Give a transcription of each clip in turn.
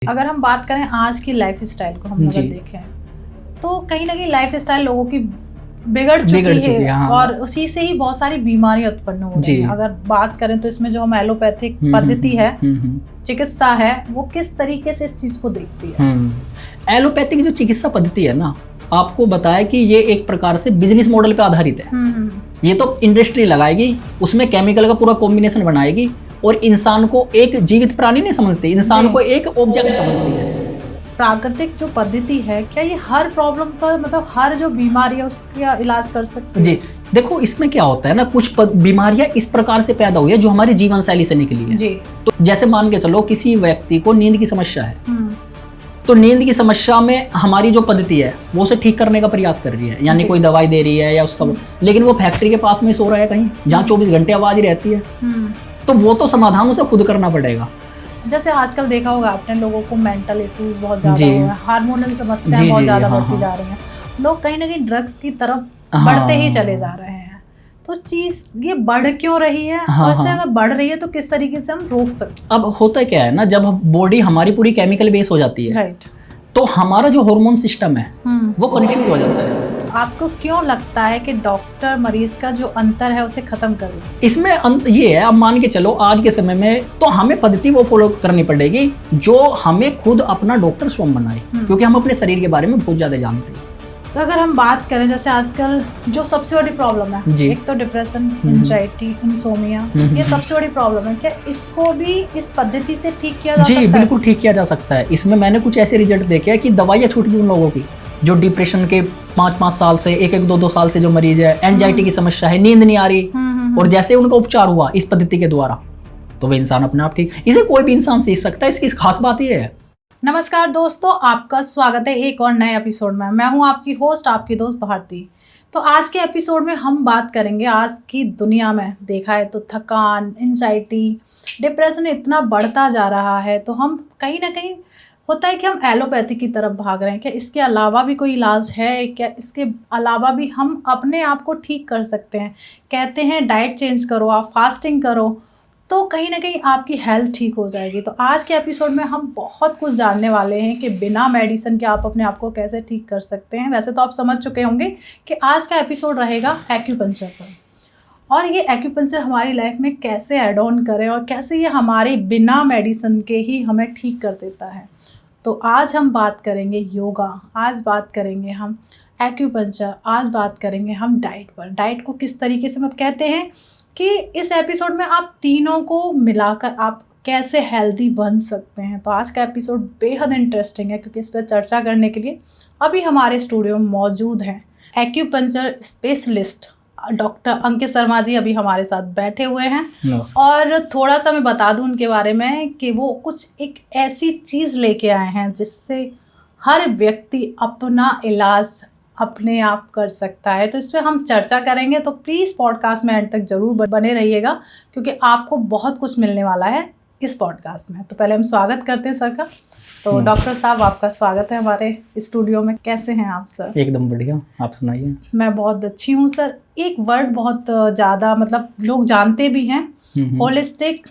अगर हम बात करें आज की लाइफ स्टाइल को हम अगर देखें तो कहीं ना कहीं लाइफ स्टाइल लोगों की बिगड़ चुकी है हाँ। और उसी से ही बहुत सारी बीमारियां उत्पन्न हो रही हैं। अगर बात करें तो इसमें जो हम एलोपैथिक पद्धति है, चिकित्सा है, वो किस तरीके से इस चीज को देखती है? एलोपैथिक जो चिकित्सा पद्धति है ना, आपको बताया कि ये एक प्रकार से बिजनेस मॉडल पे आधारित है। ये तो इंडस्ट्री लगाएगी, उसमें केमिकल का पूरा कॉम्बिनेशन बनाएगी और इंसान को एक जीवित प्राणी नहीं समझती, इंसान को एक ऑब्जेक्ट समझती है। प्राकृतिक जो पद्धति है, क्या ये हर प्रॉब्लम का मतलब हर जो बीमारी है उसका इलाज कर सकती है? जी देखो, इसमें क्या होता है ना, कुछ बीमारियां इस प्रकार से पैदा हुई है जो हमारी जीवन शैली से निकली है। जी। तो जैसे मान के चलो किसी व्यक्ति को नींद की समस्या है, तो नींद की समस्या में हमारी जो पद्धति है वो उसे ठीक करने का प्रयास कर रही है, यानी कोई दवाई दे रही है या उसका, लेकिन वो फैक्ट्री के पास में सो रहा है कहीं जहाँ 24 घंटे आवाज ही रहती है, तो वो तो समाधान उसे खुद करना पड़ेगा। जैसे आजकल देखा होगा आपने, लोगों को मेंटल इश्यूज बहुत ज्यादा हो रहे हैं, हार्मोनल समस्याएं बहुत ज्यादा बढ़ती जा रही हैं, लोग कहीं ना कहीं ड्रग्स की तरफ बढ़ते ही चले जा रहे हैं। तो चीज ये बढ़ क्यों रही है और इससे अगर बढ़ रही है तो किस तरीके से हम रोक सकते हैं? अब होता क्या है ना, जब बॉडी हमारी पूरी केमिकल बेस हो जाती है, राइट, तो हमारा जो हार्मोन सिस्टम है वो कंफ्यूज हो जाता है। आपको क्यों लगता है कि डॉक्टर मरीज का जो अंतर है उसे खत्म कर दे? इसमें ये है, अब मान के चलो आज के समय में तो हमें पद्धति वो फॉलो करनी पड़ेगी जो हमें खुद अपना डॉक्टर स्वयं बनाए, क्योंकि हम अपने शरीर के बारे में बहुत ज्यादा जानते हैं। तो अगर हम बात करें, जैसे आजकल जो सबसे बड़ी प्रॉब्लम है, एक तो डिप्रेशन, एंजाइटी, इंसोमिया, ये सबसे बड़ी प्रॉब्लम है, क्या इसको भी इस पद्धति से ठीक किया जा सकता है? जी बिल्कुल ठीक किया जा सकता है। इसमें मैंने कुछ ऐसे रिजल्ट देखे हैं कि दवाइयाँ छूट गई उन लोगों की जो डिप्रेशन के 5-5 साल से, 1-2 साल से जो मरीज है, एंजाइटी की समस्या है, नींद नहीं आ रही, और जैसे उनका उपचार हुआ इस पद्धति के द्वारा, तो वह इंसान अपने आप ठीक, इसे कोई भी इंसान सीख सकता है। इसकी खास बात यह है। नमस्कार दोस्तों, आपका स्वागत है एक और नए एपिसोड में। मैं हूं आपकी होस्ट, आपकी दोस्त भारती। तो आज के एपिसोड में हम बात करेंगे, आज की दुनिया में देखा है तो थकान, एंजाइटी, डिप्रेशन इतना बढ़ता जा रहा है, तो हम कहीं ना कहीं होता है कि हम एलोपैथी की तरफ भाग रहे हैं। क्या इसके अलावा भी कोई इलाज है? क्या इसके अलावा भी हम अपने आप को ठीक कर सकते हैं? कहते हैं डाइट चेंज करो, आप फास्टिंग करो, तो कहीं ना कहीं आपकी हेल्थ ठीक हो जाएगी। तो आज के एपिसोड में हम बहुत कुछ जानने वाले हैं कि बिना मेडिसिन के आप अपने आप को कैसे ठीक कर सकते हैं। वैसे तो आप समझ चुके होंगे कि आज का एपिसोड रहेगा एक्यूपंक्चर पर, और ये एक्यूपंक्चर हमारी लाइफ में कैसे ऐड ऑन करें और कैसे ये हमारे बिना मेडिसिन के ही हमें ठीक कर देता है। तो आज हम बात करेंगे योगा, आज बात करेंगे हम एक्यूपंक्चर, आज बात करेंगे हम डाइट पर। डाइट को किस तरीके से मतलब कहते हैं कि इस एपिसोड में आप तीनों को मिलाकर आप कैसे हेल्दी बन सकते हैं। तो आज का एपिसोड बेहद इंटरेस्टिंग है, क्योंकि इस पर चर्चा करने के लिए अभी हमारे स्टूडियो में मौजूद हैं acupuncture specialist doctor Ankit Sharma ji, अभी हमारे साथ बैठे हुए हैं। और थोड़ा सा मैं बता दूं उनके बारे में कि वो कुछ एक ऐसी चीज़ लेके आए हैं जिससे हर व्यक्ति अपना इलाज अपने आप कर सकता है। तो इस पर हम चर्चा करेंगे, तो प्लीज़ पॉडकास्ट में एंड तक ज़रूर बने रहिएगा, क्योंकि आपको बहुत कुछ मिलने वाला है इस पॉडकास्ट में। तो पहले हम स्वागत करते हैं सर का। तो डॉक्टर साहब, आपका स्वागत है हमारे स्टूडियो में। कैसे हैं आप सर? एकदम बढ़िया, आप सुनाइए। मैं बहुत अच्छी हूँ सर। एक वर्ड बहुत ज़्यादा मतलब लोग जानते भी हैं, होलिस्टिक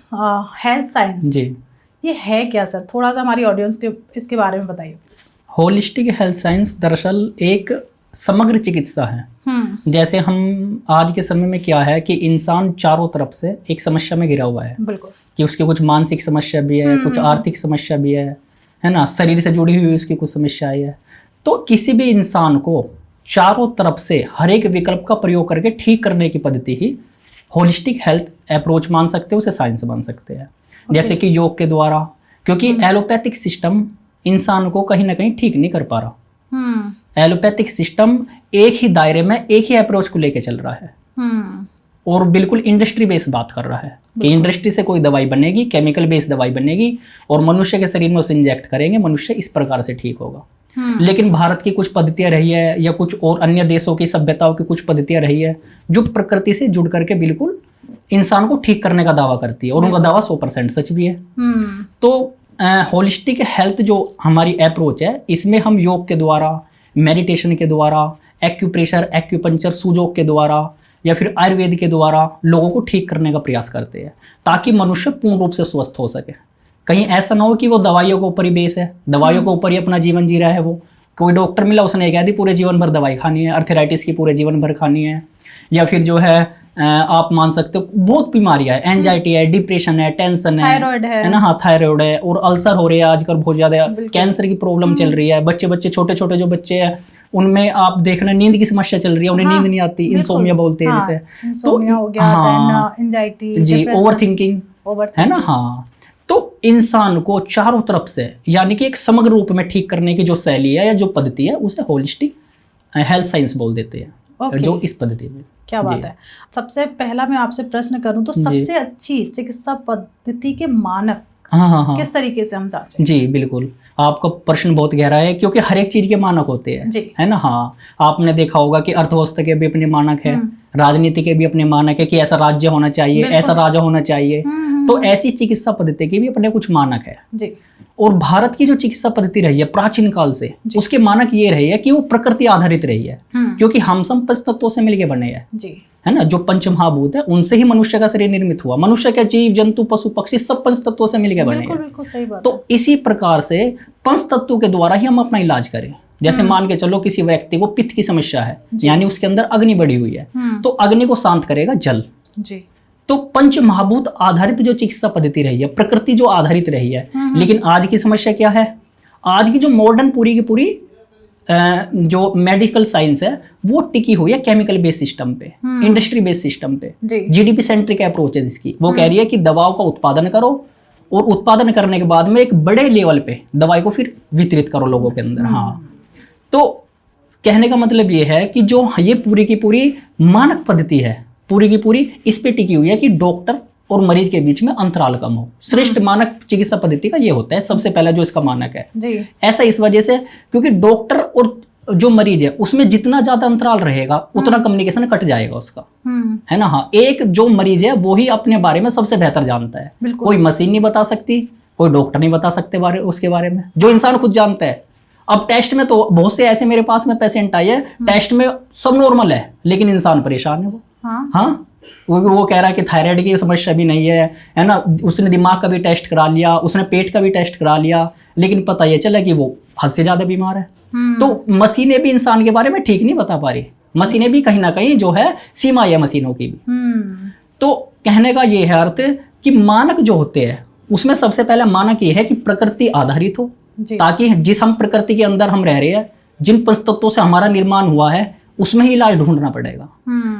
हेल्थ साइंस। जी, ये है क्या सर? थोड़ा सा हमारी ऑडियंस के इसके बारे में बताइए प्लीज। होलिस्टिक हेल्थ साइंस दरअसल एक समग्र चिकित्सा है। जैसे हम आज के समय में क्या है कि इंसान चारों तरफ से एक समस्या में घिरा हुआ है। बिल्कुल, कि उसकी कुछ मानसिक समस्या भी है, कुछ आर्थिक समस्या भी है ना, शरीर से जुड़ी हुई उसकी कुछ समस्याएं है। तो किसी भी इंसान को चारों तरफ से हर एक विकल्प का प्रयोग करके ठीक करने की पद्धति ही होलिस्टिक हेल्थ अप्रोच मान सकते हैं, उसे साइंस मान सकते हैं। जैसे कि योग के द्वारा, क्योंकि एलोपैथिक सिस्टम इंसान को कहीं ना कहीं ठीक नहीं कर पा रहा। एलोपैथिक सिस्टम एक ही दायरे में एक ही अप्रोच को लेके चल रहा है, और बिल्कुल इंडस्ट्री बेस्ड बात कर रहा है कि इंडस्ट्री से कोई दवाई बनेगी, केमिकल बेस्ड दवाई बनेगी, और मनुष्य के शरीर में उसे इंजेक्ट करेंगे, मनुष्य इस प्रकार से ठीक होगा। लेकिन भारत की कुछ पद्धतियां रही है, या कुछ और अन्य देशों की सभ्यताओं की कुछ पद्धतियां रही है, जो प्रकृति से जुड़ करके बिल्कुल इंसान को ठीक करने का दावा करती है, और उनका दावा 100% सच भी है। तो होलिस्टिक हेल्थ जो हमारी अप्रोच है, इसमें हम योग के द्वारा, मेडिटेशन के द्वारा, एक्यूप्रेशर, एक्यूपंक्चर, सुजोग के द्वारा, या फिर आयुर्वेद के द्वारा लोगों को ठीक करने का प्रयास करते हैं, ताकि मनुष्य पूर्ण रूप से स्वस्थ हो सके। कहीं ऐसा ना हो कि वो दवाइयों के ऊपर ही बेस है, दवाइयों के ऊपर ही अपना जीवन जी रहा है। वो कोई डॉक्टर मिला, उसने ये कह दी पूरे जीवन भर दवाई खानी है, अर्थराइटिस की पूरे जीवन भर खानी है। या फिर जो है आप मान सकते हो बहुत बीमारियां है, एंजाइटी है, डिप्रेशन है, टेंशन थायराइड है ना, हाँ थायराइड है, और अल्सर हो रहे हैं आजकल बहुत ज्यादा, कैंसर की प्रॉब्लम चल रही है। बच्चे छोटे छोटे जो बच्चे हैं उनमें आप देखना नींद की समस्या चल रही है, उन्हें नींद नहीं आती, इंसोमिया बोलते हैं जिसे। इंसोमिया हो गया, हाँ एंजाइटी जी, ओवरथिंकिंग है ना। हाँ, तो इंसान को चारों तरफ से यानी कि एक समग्र रूप में ठीक करने की जो शैली है या जो पद्धति है उसे होलिस्टिक हेल्थ साइंस बोल देते हैं। जो इस पद्धति में क्या बात है। सबसे पहला मैं आपसे प्रश्न करूं तो सबसे अच्छी चिकित्सा पद्धति के मानक हाँ किस तरीके से हम जांचें? जी बिल्कुल, आपका प्रश्न बहुत गहरा है क्योंकि हर एक चीज के मानक होते हैं है ना। हाँ, आपने देखा होगा कि अर्थव्यवस्था के भी अपने मानक है, राजनीति के भी अपने मानक है कि ऐसा राज्य होना चाहिए, ऐसा राजा होना चाहिए। तो ऐसी चिकित्सा पद्धति के भी अपने कुछ मानक है जी। और भारत की जो चिकित्सा पद्धति रही है प्राचीन काल से, उसके मानक ये रही है कि वो प्रकृति आधारित रही है, क्योंकि हम सब पंच तत्वों से मिलके बने हैं जी, है ना। जो पंच महाभूत है उनसे ही मनुष्य का शरीर निर्मित हुआ। मनुष्य के जीव जंतु पशु पक्षी सब पंच तत्वों से मिलके बने हैं। बिल्कुल सही बात। तो इसी प्रकार से पंच तत्वों के द्वारा ही हम अपना इलाज करें। जैसे मान के चलो किसी व्यक्ति को पित्त की समस्या है, यानी उसके अंदर अग्नि बढ़ी हुई है, तो अग्नि को शांत करेगा जल जी। तो पंच महाभूत आधारित जो चिकित्सा पद्धति रही है, प्रकृति जो आधारित रही है। लेकिन आज की समस्या क्या है? आज की जो मॉडर्न पूरी की पूरी जो मेडिकल साइंस है वो टिकी हुई है केमिकल बेस्ड सिस्टम पे, इंडस्ट्री बेस्ड सिस्टम पे। जीडीपी सेंट्रिक अप्रोच है जिसकी। वो कह रही है कि दवाओं का उत्पादन करो और उत्पादन करने के बाद में एक बड़े लेवल पे दवाई को फिर वितरित करो लोगों के अंदर। हाँ, तो कहने का मतलब ये है कि जो ये पूरी की पूरी मानक पद्धति है, पूरी की पूरी इस पे टिकी हुई है कि डॉक्टर और मरीज के बीच में अंतराल कम हो। श्रेष्ठ मानक चिकित्सा पद्धति का ये होता है सबसे पहला जो इसका मानक है जी। ऐसा इस वजह से क्योंकि डॉक्टर और जो मरीज है उसमें जितना ज्यादा अंतराल रहेगा उतना कम्युनिकेशन कट जाएगा उसका, है ना। हाँ, एक जो मरीज है वो ही अपने बारे में सबसे बेहतर जानता है। कोई मशीन नहीं बता सकती, कोई डॉक्टर नहीं बता सकते उसके बारे में, जो इंसान खुद जानता है। अब टेस्ट में तो बहुत से ऐसे मेरे पास में पेशेंट आए हैं, टेस्ट में सब नॉर्मल है लेकिन इंसान परेशान है। वो हाँ वो कह रहा है कि थायराइड की समस्या भी नहीं है ना। उसने दिमाग का भी टेस्ट करा लिया, उसने पेट का भी टेस्ट करा लिया, लेकिन पता ये चला कि वो हद से ज्यादा बीमार है। तो मशीनें भी इंसान के बारे में ठीक नहीं बता पा रही। मशीनें भी कहीं ना कहीं जो है सीमा है मशीनों की भी। तो कहने का ये है अर्थ कि मानक जो होते हैं उसमें सबसे पहला मानक ये है कि प्रकृति आधारित हो, ताकि जिस हम प्रकृति के अंदर हम रह रहे हैं, जिन पंच तत्वों से हमारा निर्माण हुआ है उसमें ही इलाज ढूंढना पड़ेगा।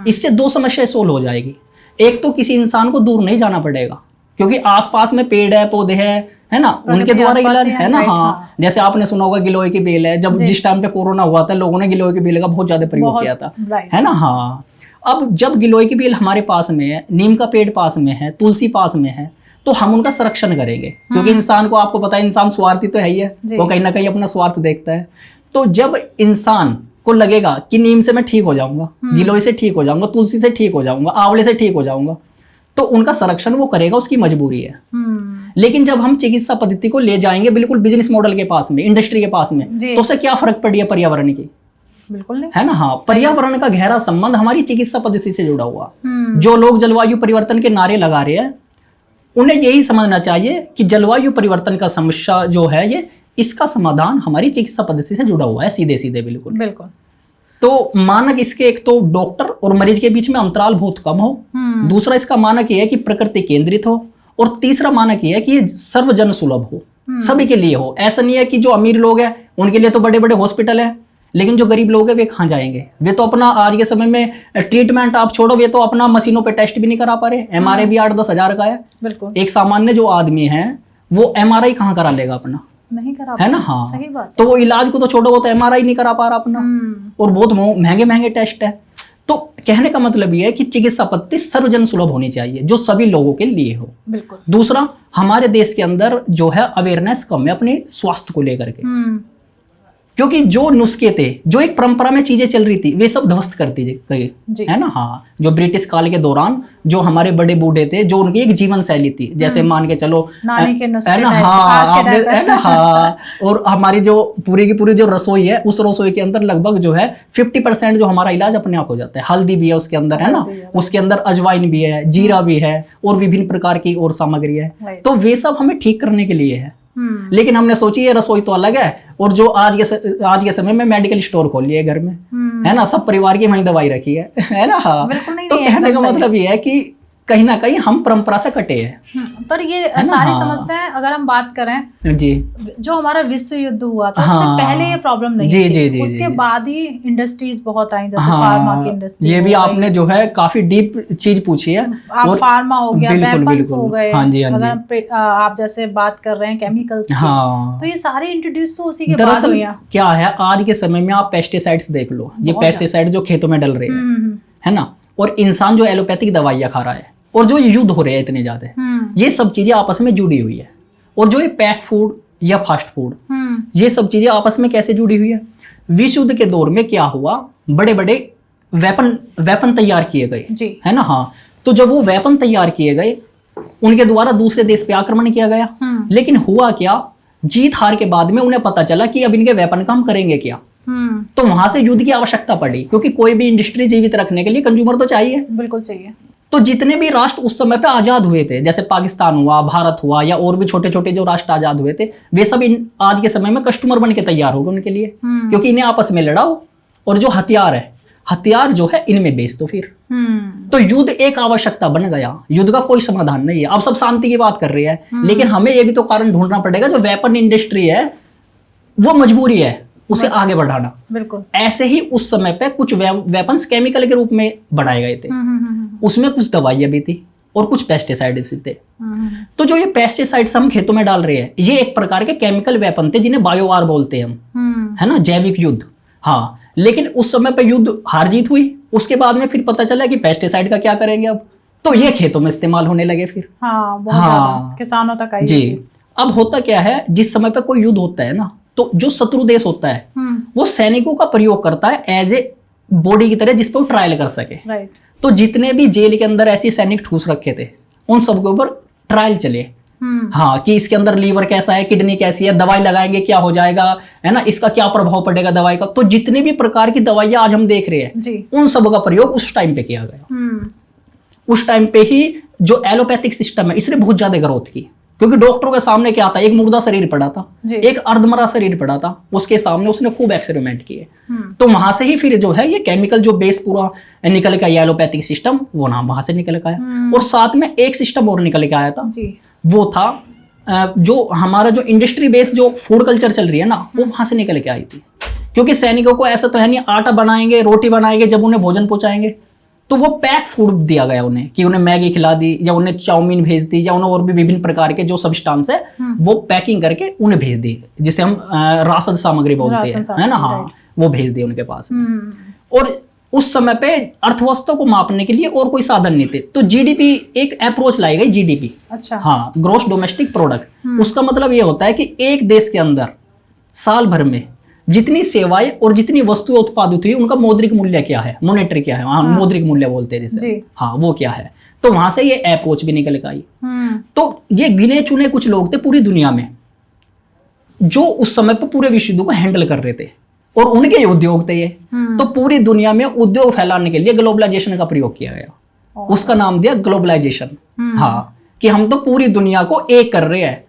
इससे दो समस्याएं सोल्व हो जाएगी। एक तो किसी इंसान को दूर नहीं जाना पड़ेगा क्योंकि आसपास में पेड़ है, पौधे है ना, उनके द्वारा इलाज है ना। हाँ, जैसे आपने सुना होगा गिलोय की बेल है, जब जिस टाइम पे कोरोना हुआ था लोगों ने गिलोय की बेल का बहुत ज्यादा प्रयोग किया था, है ना। हाँ, अब जब गिलोय की बेल हमारे पास में है, नीम का पेड़ पास में है, तुलसी पास में है, तो हम उनका संरक्षण करेंगे क्योंकि इंसान को आपको पता है इंसान स्वार्थी तो है ही है, वो कहीं ना कहीं अपना स्वार्थ देखता है। तो जब इंसान को लगेगा कि नीम से मैं ठीक हो जाऊंगा, गिलोय से ठीक हो जाऊंगा, तुलसी से ठीक हो जाऊंगा, आंवले से ठीक हो जाऊंगा, तो उनका संरक्षण वो करेगा, उसकी मजबूरी है। लेकिन जब हम चिकित्सा पद्धति को ले जाएंगे बिल्कुल बिजनेस मॉडल के पास में, इंडस्ट्री के पास में, तो उससे क्या फर्क पड़ी है पर्यावरण की? बिल्कुल नहीं, है ना। हाँ, पर्यावरण का गहरा संबंध हमारी चिकित्सा पद्धति से जुड़ा हुआ। जो लोग जलवायु परिवर्तन के नारे लगा रहे हैं उन्हें यही समझना चाहिए कि जलवायु परिवर्तन का समस्या जो है ये, इसका समाधान हमारी चिकित्सा पद्धति से जुड़ा हुआ है, सीधे सीधे बिल्कुल। तो मानक इसके एक तो डॉक्टर और मरीज के बीच में अंतराल बहुत कम हो, दूसरा इसका मानक ये है कि प्रकृति केंद्रित हो, और तीसरा मानक ये है कि सर्वजन सुलभ हो, सभी के लिए हो। ऐसा नहीं है कि जो अमीर लोग हैं उनके लिए तो बड़े बड़े हॉस्पिटल है, लेकिन जो गरीब लोग हैं वे कहाँ जाएंगे? वे तो अपना आज के समय में ट्रीटमेंट आप छोड़ो, वे तो अपना मशीनों पे टेस्ट भी नहीं करा पा रहे। एमआरआई भी 8-10 हजार का है। बिल्कुल, एक सामान्य जो आदमी है वो एमआरआई कहाँ करा लेगा अपना? नहीं करा, है ना। हाँ, सही बात। तो वो इलाज को तो छोड़ो, वो तो एमआरआई नहीं करा पा रहा अपना, और बहुत महंगे महंगे टेस्ट है। तो कहने का मतलब ये है कि चिकित्सा पद्धति सर्वजन सुलभ होनी चाहिए, जो सभी लोगों के लिए हो। बिल्कुल। दूसरा, हमारे देश के अंदर जो है अवेयरनेस कम है अपने स्वास्थ्य को लेकर के, क्योंकि जो नुस्खे थे, जो एक परंपरा में चीजें चल रही थी, वे सब ध्वस्त करती गई, जी। है ना। हाँ, जो ब्रिटिश काल के दौरान जो हमारे बड़े बूढ़े थे, जो उनकी एक जीवन शैली थी, जैसे मान के चलो नानी के नुस्खे है ना, टाइप, हाँ आज के आपने टाइप है ना, हाँ। और हमारी जो पूरी की पूरी जो रसोई है, उस रसोई के अंदर लगभग जो है 50% जो हमारा इलाज अपने आप हो जाता है। हल्दी भी है उसके अंदर, है ना, हल्दी है, उसके अंदर अजवाइन भी है, जीरा भी है, और विभिन्न प्रकार की और सामग्री है। राइट। तो वे सब हमें ठीक करने के लिए है। लेकिन हमने सोची ये रसोई तो अलग है, और जो आज के समय में मेडिकल स्टोर खोल लिए घर में, है ना, सब परिवार की वहीं दवाई रखी है ना। हाँ, बिल्कुल नहीं, तो नहीं, कहने एकदम का सही। मतलब ये है कि कहीं ना कहीं हम परंपरा से कटे हैं। पर ये है ना? सारी हाँ। समस्याएं अगर हम बात करें, जी जो हमारा विश्व युद्ध हुआ था, उससे हाँ। पहले ये प्रॉब्लम नहीं जी, थी। जी, जी, उसके जी। बाद ही इंडस्ट्रीज बहुत आई, जैसे फार्मा की हाँ, इंडस्ट्री ये भी हो आपने गई। जो है काफी डीप चीज पूछी है। आप और फार्मा हो गया, बिल्कुल, वेपन्स हो बिल्कुल। गए, हाँ जी, हाँ अगर जी। आप जैसे बात कर रहे हैं केमिकल्स की, हाँ। तो ये सारे इंट्रोड्यूस तो उसी के बाद दरअसल हुए हैं। क्या है, आज के समय में आप पेस्टिसाइड्स देख लो, ये बहुत पेस्टिसाइड जो खेतों में डल रहे हैं, हम्म, है ना, और इंसान जो एलोपैथिक दवाइयाँ खा रहा है, और जो युद्ध हो रहे हैं इतने ज्यादा, ये सब चीजें आपस में जुड़ी हुई है। और जो ये पैक फूड या फास्ट फूड, ये सब चीजें आपस में कैसे जुड़ी हुई है? विश्व युद्ध के दौर में क्या हुआ, बड़े बड़े वेपन तैयार किए गए, जी। है ना। हाँ, तो जब वो वेपन तैयार किए गए, उनके द्वारा दूसरे देश पे आक्रमण किया गया। लेकिन हुआ क्या, जीत हार के बाद में उन्हें पता चला कि अब इनके वेपन का हम करेंगे क्या। तो वहां से युद्ध की आवश्यकता पड़ी, क्योंकि कोई भी इंडस्ट्री जीवित रखने के लिए कंज्यूमर तो चाहिए। बिल्कुल चाहिए। तो जितने भी राष्ट्र उस समय पे आजाद हुए थे, जैसे पाकिस्तान हुआ, भारत हुआ, या और भी छोटे छोटे जो राष्ट्र आजाद हुए थे, वे सब आज के समय में कस्टमर बन के तैयार हो गए उनके लिए, क्योंकि इन्हें आपस में लड़ाओ, और जो हथियार जो है इनमें बेच दो फिर। तो युद्ध एक आवश्यकता बन गया। युद्ध का कोई समाधान नहीं है। अब सब शांति की बात कर रही है, लेकिन हमें ये भी तो कारण ढूंढना पड़ेगा, जो वेपन इंडस्ट्री है वो मजबूरी है उसे आगे बढ़ाना। बिल्कुल। ऐसे ही उस समय पे कुछ वेपन्स केमिकल के रूप में बनाए गए थे, उसमें कुछ दवाइयां भी थी और कुछ पेस्टिसाइड्स थे। तो जो ये पेस्टिसाइड्स हम खेतों में डाल रहे हैं, ये एक प्रकार के केमिकल वेपन थे, जिन्हें बायोवार बोलते हैं हम, है ना, जैविक युद्ध। हाँ, लेकिन उस समय पे युद्ध हार जीत हुई, उसके बाद में फिर पता चला कि पेस्टिसाइड का क्या करेंगे अब, तो ये खेतों में इस्तेमाल होने लगे फिर। हाँ, बहुत ज्यादा किसानों तक आई जी। अब होता क्या है, जिस समय पे कोई युद्ध होता है ना, तो जो शत्रु देश होता है वो सैनिकों का प्रयोग करता है एज ए बॉडी की तरह, जिस पे वो ट्रायल कर सके। राइट। तो जितने भी जेल के अंदर ऐसे सैनिक ठूस रखे थे, उन सबके ऊपर ट्रायल चले। हाँ, कि इसके अंदर लीवर कैसा है, किडनी कैसी है, दवाई लगाएंगे क्या हो जाएगा, है ना, इसका क्या प्रभाव पड़ेगा दवाई का। तो जितने भी प्रकार की दवाइयां आज हम देख रहे हैं जी, उन सब का प्रयोग उस टाइम पे किया गया। उस टाइम पे ही जो एलोपैथिक सिस्टम है, इसने बहुत ज्यादा ग्रोथ की, क्योंकि डॉक्टरों के सामने क्या था, एक मुर्दा शरीर पड़ा था, एक अर्धमरा शरीर पड़ा था, उसके सामने उसने खूब एक्सपेरिमेंट किए। तो वहां से ही फिर जो है ये केमिकल जो बेस पूरा निकल के आया, एलोपैथिक सिस्टम, वो नाम वहां से निकल के आया। और साथ में एक सिस्टम और निकल के आया था जी। वो था जो हमारा जो इंडस्ट्री बेस जो फूड कल्चर चल रही है ना, वो वहां से निकल के आई थी। क्योंकि सैनिकों को ऐसा तो है नहीं, आटा बनाएंगे, रोटी बनाएंगे, जब उन्हें भोजन पहुंचाएंगे तो वो पैक फूड दिया गया उन्हें, कि उन्हें मैगी खिला दी, या उन्हें चाउमीन भेज दी, या उन्हें और भी विभिन्न प्रकार के जो सब्सटेंस है वो पैकिंग करके उन्हें भेज दी, जिसे हम राशन सामग्री बोलते हैं, है ना। हाँ, वो भेज दी उनके पास। और उस समय पे अर्थव्यवस्था को मापने के लिए और कोई साधन नहीं थे, तो जीडीपी एक अप्रोच लाई गई, जीडीपी। अच्छा। हाँ, ग्रॉस डोमेस्टिक प्रोडक्ट। उसका मतलब ये होता है कि एक देश के अंदर साल भर में जितनी सेवाएं और जितनी वस्तुएं उत्पादित हुई, उनका मौद्रिक मूल्य क्या है, मॉनेटरी क्या है, हाँ, मौद्रिक मूल्य बोलते हैं जिसे, हाँ, वो क्या है। तो वहां से ये अप्रोच भी निकल आई। तो ये गिने चुने कुछ लोग थे पूरी दुनिया में, जो उस समय पर पूरे विश्व युद्ध को हैंडल कर रहे थे, और उनके उद्योग थे ये। तो पूरी दुनिया में उद्योग फैलाने के लिए ग्लोबलाइजेशन का प्रयोग किया गया, उसका नाम दिया ग्लोबलाइजेशन। हाँ, कि हम तो पूरी दुनिया को एक कर रहे हैं।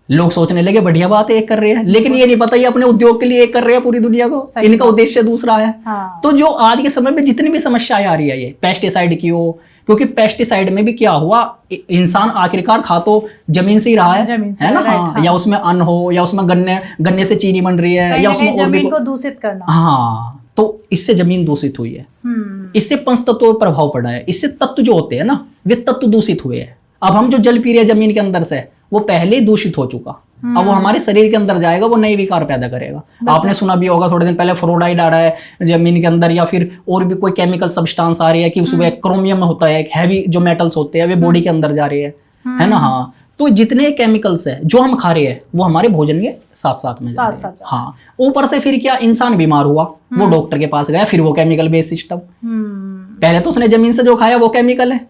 लोग सोचने लगे बढ़िया बात है, एक कर रहे हैं, लेकिन ये नहीं पता ये अपने उद्योग के लिए एक कर रहे हैं पूरी दुनिया को, इनका उद्देश्य दूसरा है। हाँ। तो जो आज के समय में जितनी भी समस्याएं आ रही है, ये पेस्टिसाइड की हो, क्योंकि पेस्टिसाइड में भी क्या हुआ, इंसान आखिरकार खा तो जमीन से ही रहा है ना। हाँ, या उसमें अन्न हो, या उसमें गन्ने से चीनी बन रही है, या उसमें जमीन को दूषित करना। हाँ, तो इससे जमीन दूषित हुई है, इससे पंचतत्वों पर प्रभाव पड़ा है, इससे तत्व जो होते हैं ना, वे तत्व दूषित हुए हैं। अब हम जो जल पी रहे हैं जमीन के अंदर से, वो पहले ही दूषित हो चुका, अब वो हमारे शरीर के अंदर जाएगा, वो नए विकार पैदा करेगा। आपने सुना भी होगा, थोड़े दिन पहले फ्लोराइड आ रहा है जमीन के अंदर, या फिर और भी कोई केमिकल सब्सटेंस आ रही है कि उसमें क्रोमियम होता है, एक हैवी जो मेटल्स होते हैं वे बॉडी के अंदर जा रही है ना। हाँ, तो जितने केमिकल्स है जो हम खा रहे हैं वो हमारे भोजन के साथ साथ में जा रहे हैं। साथ साथ हाँ, ऊपर से फिर क्या, इंसान बीमार हुआ, वो डॉक्टर के पास गया, फिर वो केमिकल बेस्ड सिस्टम। पहले तो उसने जमीन से जो खाया वो केमिकल है,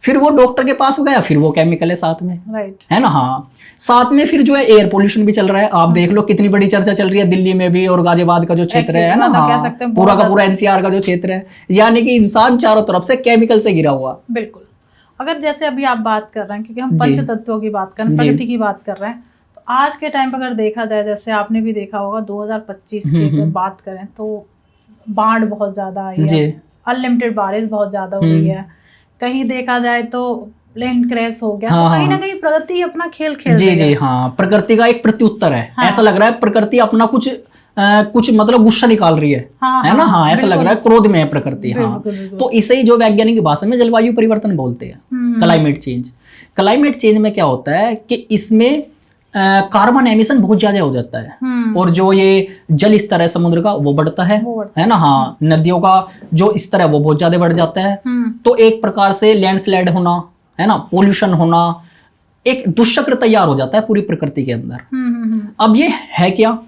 फिर वो डॉक्टर के पास गया, फिर वो केमिकल है साथ में, राइट। है ना। हाँ, साथ में फिर जो है एयर पोल्यूशन भी चल रहा है। आप देख लो कितनी बड़ी चर्चा चल रही है दिल्ली में भी, और गाजियाबाद का जो क्षेत्र है ना, मतलब कह हाँ, सकते हैं पूरा का पूरा एनसीआर का जो क्षेत्र है, यानी कि इंसान चारों तरफ से केमिकल से घिरा हुआ। बिल्कुल। अगर जैसे अभी आप बात कर रहे हैं, क्योंकि हम जी। पंच तत्वों की बात कर रहे हैं, प्रकृति की बात कर रहे हैं, तो आज के टाइम पर अगर देखा जाए, जैसे आपने भी देखा होगा 2025 की अगर बात करें तो बाढ़ बहुत ज्यादा आई है, अनलिमिटेड बारिश बहुत ज्यादा हो रही है, कहीं देखा जाए तो प्लेन क्रैश हो गया। तो कहीं ना कहीं प्रकृति अपना खेल खेल रही है। जी, हाँ, प्रकृति का एक प्रत्युत्तर है। ऐसा लग रहा है प्रकृति अपना कुछ मतलब गुस्सा निकाल रही है, है ना। हाँ, ऐसा लग रहा है क्रोध में है प्रकृति। हाँ, तो इसे ही जो वैज्ञानिक भाषा में जलवायु परिवर्तन बोलते हैं, क्लाइमेट चेंज। क्लाइमेट चेंज में क्या होता है कि इसमें कार्बन एमिशन बहुत ज्यादा हो जाता है, और जो ये जल स्तर है समुद्र का वो बढ़ता है ना। हाँ, नदियों का जो स्तर है वो बहुत ज्यादा बढ़ जाता है। तो एक प्रकार से लैंडस्लाइड होना, है ना, पोल्यूशन होना, एक दुष्चक्र तैयार हो जाता है पूरी प्रकृति के अंदर। अब ये है क्या,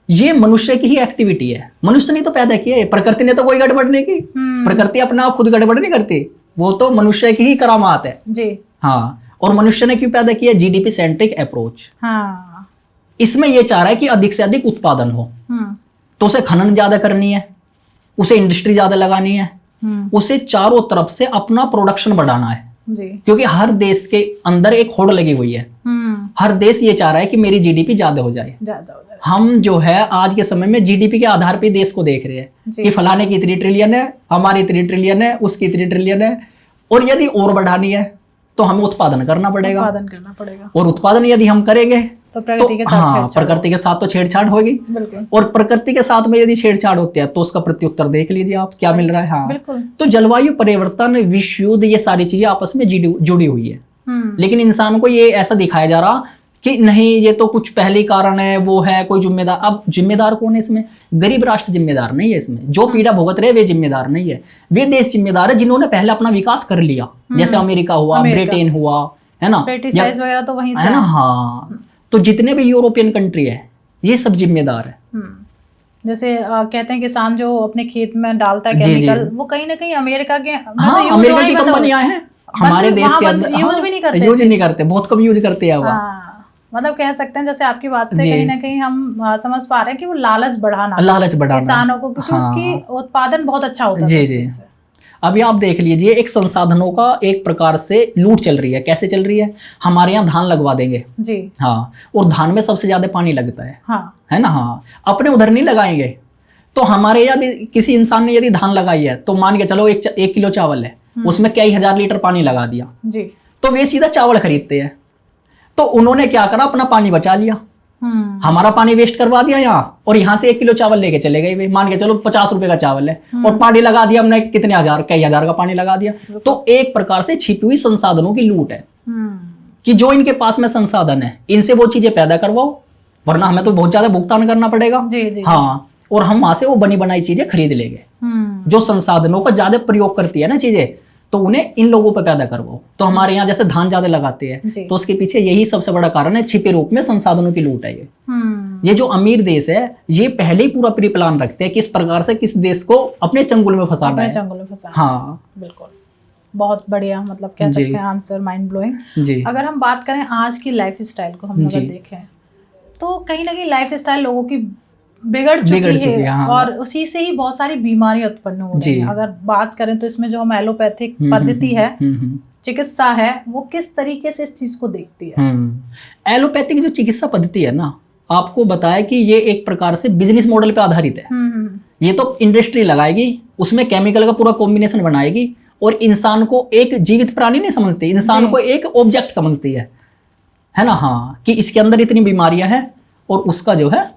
ये मनुष्य की ही एक्टिविटी है। मनुष्य ने तो पैदा किया है, प्रकृति ने तो कोई गड़बड़ नहीं की। प्रकृति अपने आप खुद गड़बड़ नहीं करती, वो तो मनुष्य की ही करामात है जी। हाँ, और मनुष्य ने क्यों पैदा किया, जीडीपी सेंट्रिक अप्रोच। हाँ, इसमें ये चाह रहा है कि अधिक से अधिक उत्पादन हो, तो उसे खनन ज्यादा करनी है, उसे इंडस्ट्री ज्यादा लगानी है, उसे चारों तरफ से अपना प्रोडक्शन बढ़ाना है जी। क्योंकि हर देश के अंदर एक होड़ लगी हुई है। हर देश ये चाह रहा है कि मेरी जीडीपी ज्यादा हो जाए। हम जो है आज के समय में जीडीपी के आधार पे देश को देख रहे हैं कि फलाने की इतनी ट्रिलियन है, हमारी इतनी ट्रिलियन है, उसकी इतनी ट्रिलियन है, और यदि और बढ़ानी है तो हमें उत्पादन करना पड़ेगा। और उत्पादन यदि हम करेंगे तो प्रकृति के साथ प्रकृति के साथ तो छेड़छाड़ होगी, और प्रकृति के साथ में यदि छेड़छाड़ होती है तो उसका प्रत्युत्तर देख लीजिए आप क्या मिल रहा है। हाँ, तो जलवायु परिवर्तन, विश्व युद्ध, ये सारी चीजें आपस में जुड़ी हुई है। लेकिन इंसान को ये ऐसा दिखाया जा रहा कि नहीं, ये तो कुछ पहले कारण है, वो है कोई जिम्मेदार। अब जिम्मेदार कौन है इसमें? गरीब राष्ट्र जिम्मेदार नहीं है इसमें, जो पीड़ा भुगत रहे वे जिम्मेदार नहीं है, वे देश जिम्मेदार है जिन्होंने पहले अपना विकास कर लिया, जैसे अमेरिका हुआ, ब्रिटेन हुआ, है ना, पेस्टिसाइड्स वगैरह तो वहीं से है ना। हाँ, तो जितने भी यूरोपियन कंट्री है ये सब जिम्मेदार है। जैसे कहते हैं किसान जो अपने खेत में डालता है केमिकल, वो कहीं ना कहीं अमेरिका के, हाँ, अमेरिका की कंपनियां हैं, हमारे देश के अंदर यूज भी नहीं करते, यूज नहीं करते, बहुत कम यूज करते हैं वो। मतलब कह सकते हैं जैसे आपकी बात से कहीं ना कहीं हम समझ पा रहे हैं कि वो लालच बढ़ाना किसानों को, क्योंकि उसकी उत्पादन बहुत अच्छा होता है। जी। अभी आप देख लीजिए, एक संसाधनों का एक प्रकार से लूट चल रही है। कैसे चल रही है? हमारे यहाँ धान लगवा देंगे जी, हाँ, और धान में सबसे ज्यादा पानी लगता है, हाँ, है ना। हाँ, अपने उधर नहीं लगाएंगे तो हमारे यदि किसी इंसान ने यदि धान लगाई है तो मान के चलो 1 किलो चावल है, उसमें कई हजार लीटर पानी लगा दिया जी, तो वे सीधा चावल खरीदते हैं। तो उन्होंने क्या करा, अपना पानी बचा लिया, हमारा पानी वेस्ट करवा दिया यहाँ, और यहाँ से 1 किलो चावल लेके चले गए। मान के चलो 50 रुपए का चावल है, और पानी लगा दिया हमने कितने हजार, कई हजार का पानी लगा दिया। तो एक प्रकार से छिपी हुई संसाधनों की लूट है कि जो इनके पास में संसाधन है इनसे वो चीजें पैदा करवाओ, वरना हमें तो बहुत ज्यादा भुगतान करना पड़ेगा। जी, हाँ, और हम वहां से वो बनी बनाई चीजें खरीद लेंगे। जो संसाधनों का ज्यादा प्रयोग करती है ना चीजें, तो उन्हें इन लोगों पे पैदा करवाओ। तो हमारे यहाँ जैसे धान ज्यादा लगाते हैं, तो उसके पीछे यही सबसे बड़ा कारण है, छिपे रूप में संसाधनों की लूट है। ये जो अमीर देश है ये पहले ही पूरा प्री प्लान रखते हैं किस प्रकार से किस देश को अपने चंगुल में फंसाना है। हाँ, बिल्कुल, बहुत बढ़िया, मतलब कह सकते हैं आंसर माइंड ब्लोइंग। अगर हम बात करें आज की लाइफ स्टाइल को हम अगर देखें तो कहीं ना कहीं लाइफ स्टाइल लोगों की बिगड़ चुकी है, हाँ। और उसी से ही बहुत सारी बीमारियां उत्पन्न हो रही हैं। अगर बात करें तो इसमें जो हम एलोपैथिक पद्धति है, चिकित्सा है, वो किस तरीके से इस चीज को देखती है? एलोपैथिक जो चिकित्सा पद्धति है ना, आपको बताया कि ये एक प्रकार से बिजनेस मॉडल पे आधारित है। ये तो इंडस्ट्री लगाएगी, उसमें केमिकल का पूरा कॉम्बिनेशन बनाएगी, और इंसान को एक जीवित प्राणी नहीं समझती, इंसान को एक ऑब्जेक्ट समझती है ना। हाँ, कि इसके अंदर इतनी बीमारियां हैं और उसका जो है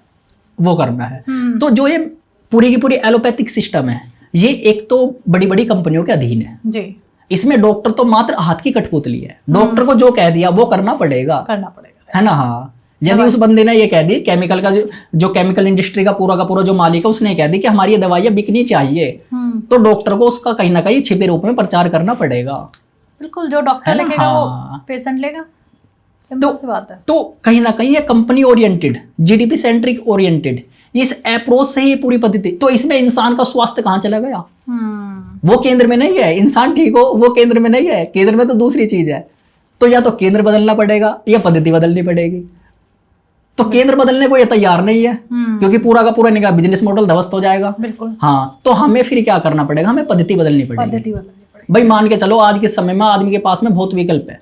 वो करना है। तो जो ये पूरी की पूरी एलोपैथिक सिस्टम है, ये एक तो बड़ी बड़ी कंपनियों के अधीन है जी। इसमें डॉक्टर तो मात्र हाथ की कठपुतली है, डॉक्टर को जो कह दिया वो करना पड़ेगा, है ना। हाँ, यदि उस बंदे ने ये कह दी, केमिकल का जो केमिकल इंडस्ट्री का पूरा जो मालिक है, उसने कह दी कि हमारी ये दवाइयां बिकनी चाहिए, तो डॉक्टर को उसका कहीं ना कहीं छिपे रूप में प्रचार करना पड़ेगा। बिल्कुल, जो डॉक्टर लिखेगा वो पेशेंट लेगा। सिंपल सी बात है। तो कहीं ना कहीं ये company oriented, GDP centric oriented, इस अप्रोच से ही पूरी पद्धति, तो इसमें इंसान का स्वास्थ्य कहाँ चला गया? वो केंद्र में नहीं है। इंसान ठीक हो वो केंद्र में नहीं है, केंद्र में तो दूसरी चीज है। तो या तो केंद्र बदलना पड़ेगा या पद्धति बदलनी पड़ेगी। तो केंद्र बदलने को ये तैयार नहीं है, क्योंकि पूरा का पूरा इनका बिजनेस मॉडल ध्वस्त हो जाएगा। बिल्कुल। हाँ, तो हमें फिर क्या करना पड़ेगा? हमें पद्धति बदलनी पड़ेगी। पद्धति बदलनी पड़ेगी। भाई मान के चलो आज के समय में आदमी के पास में बहुत विकल्प है।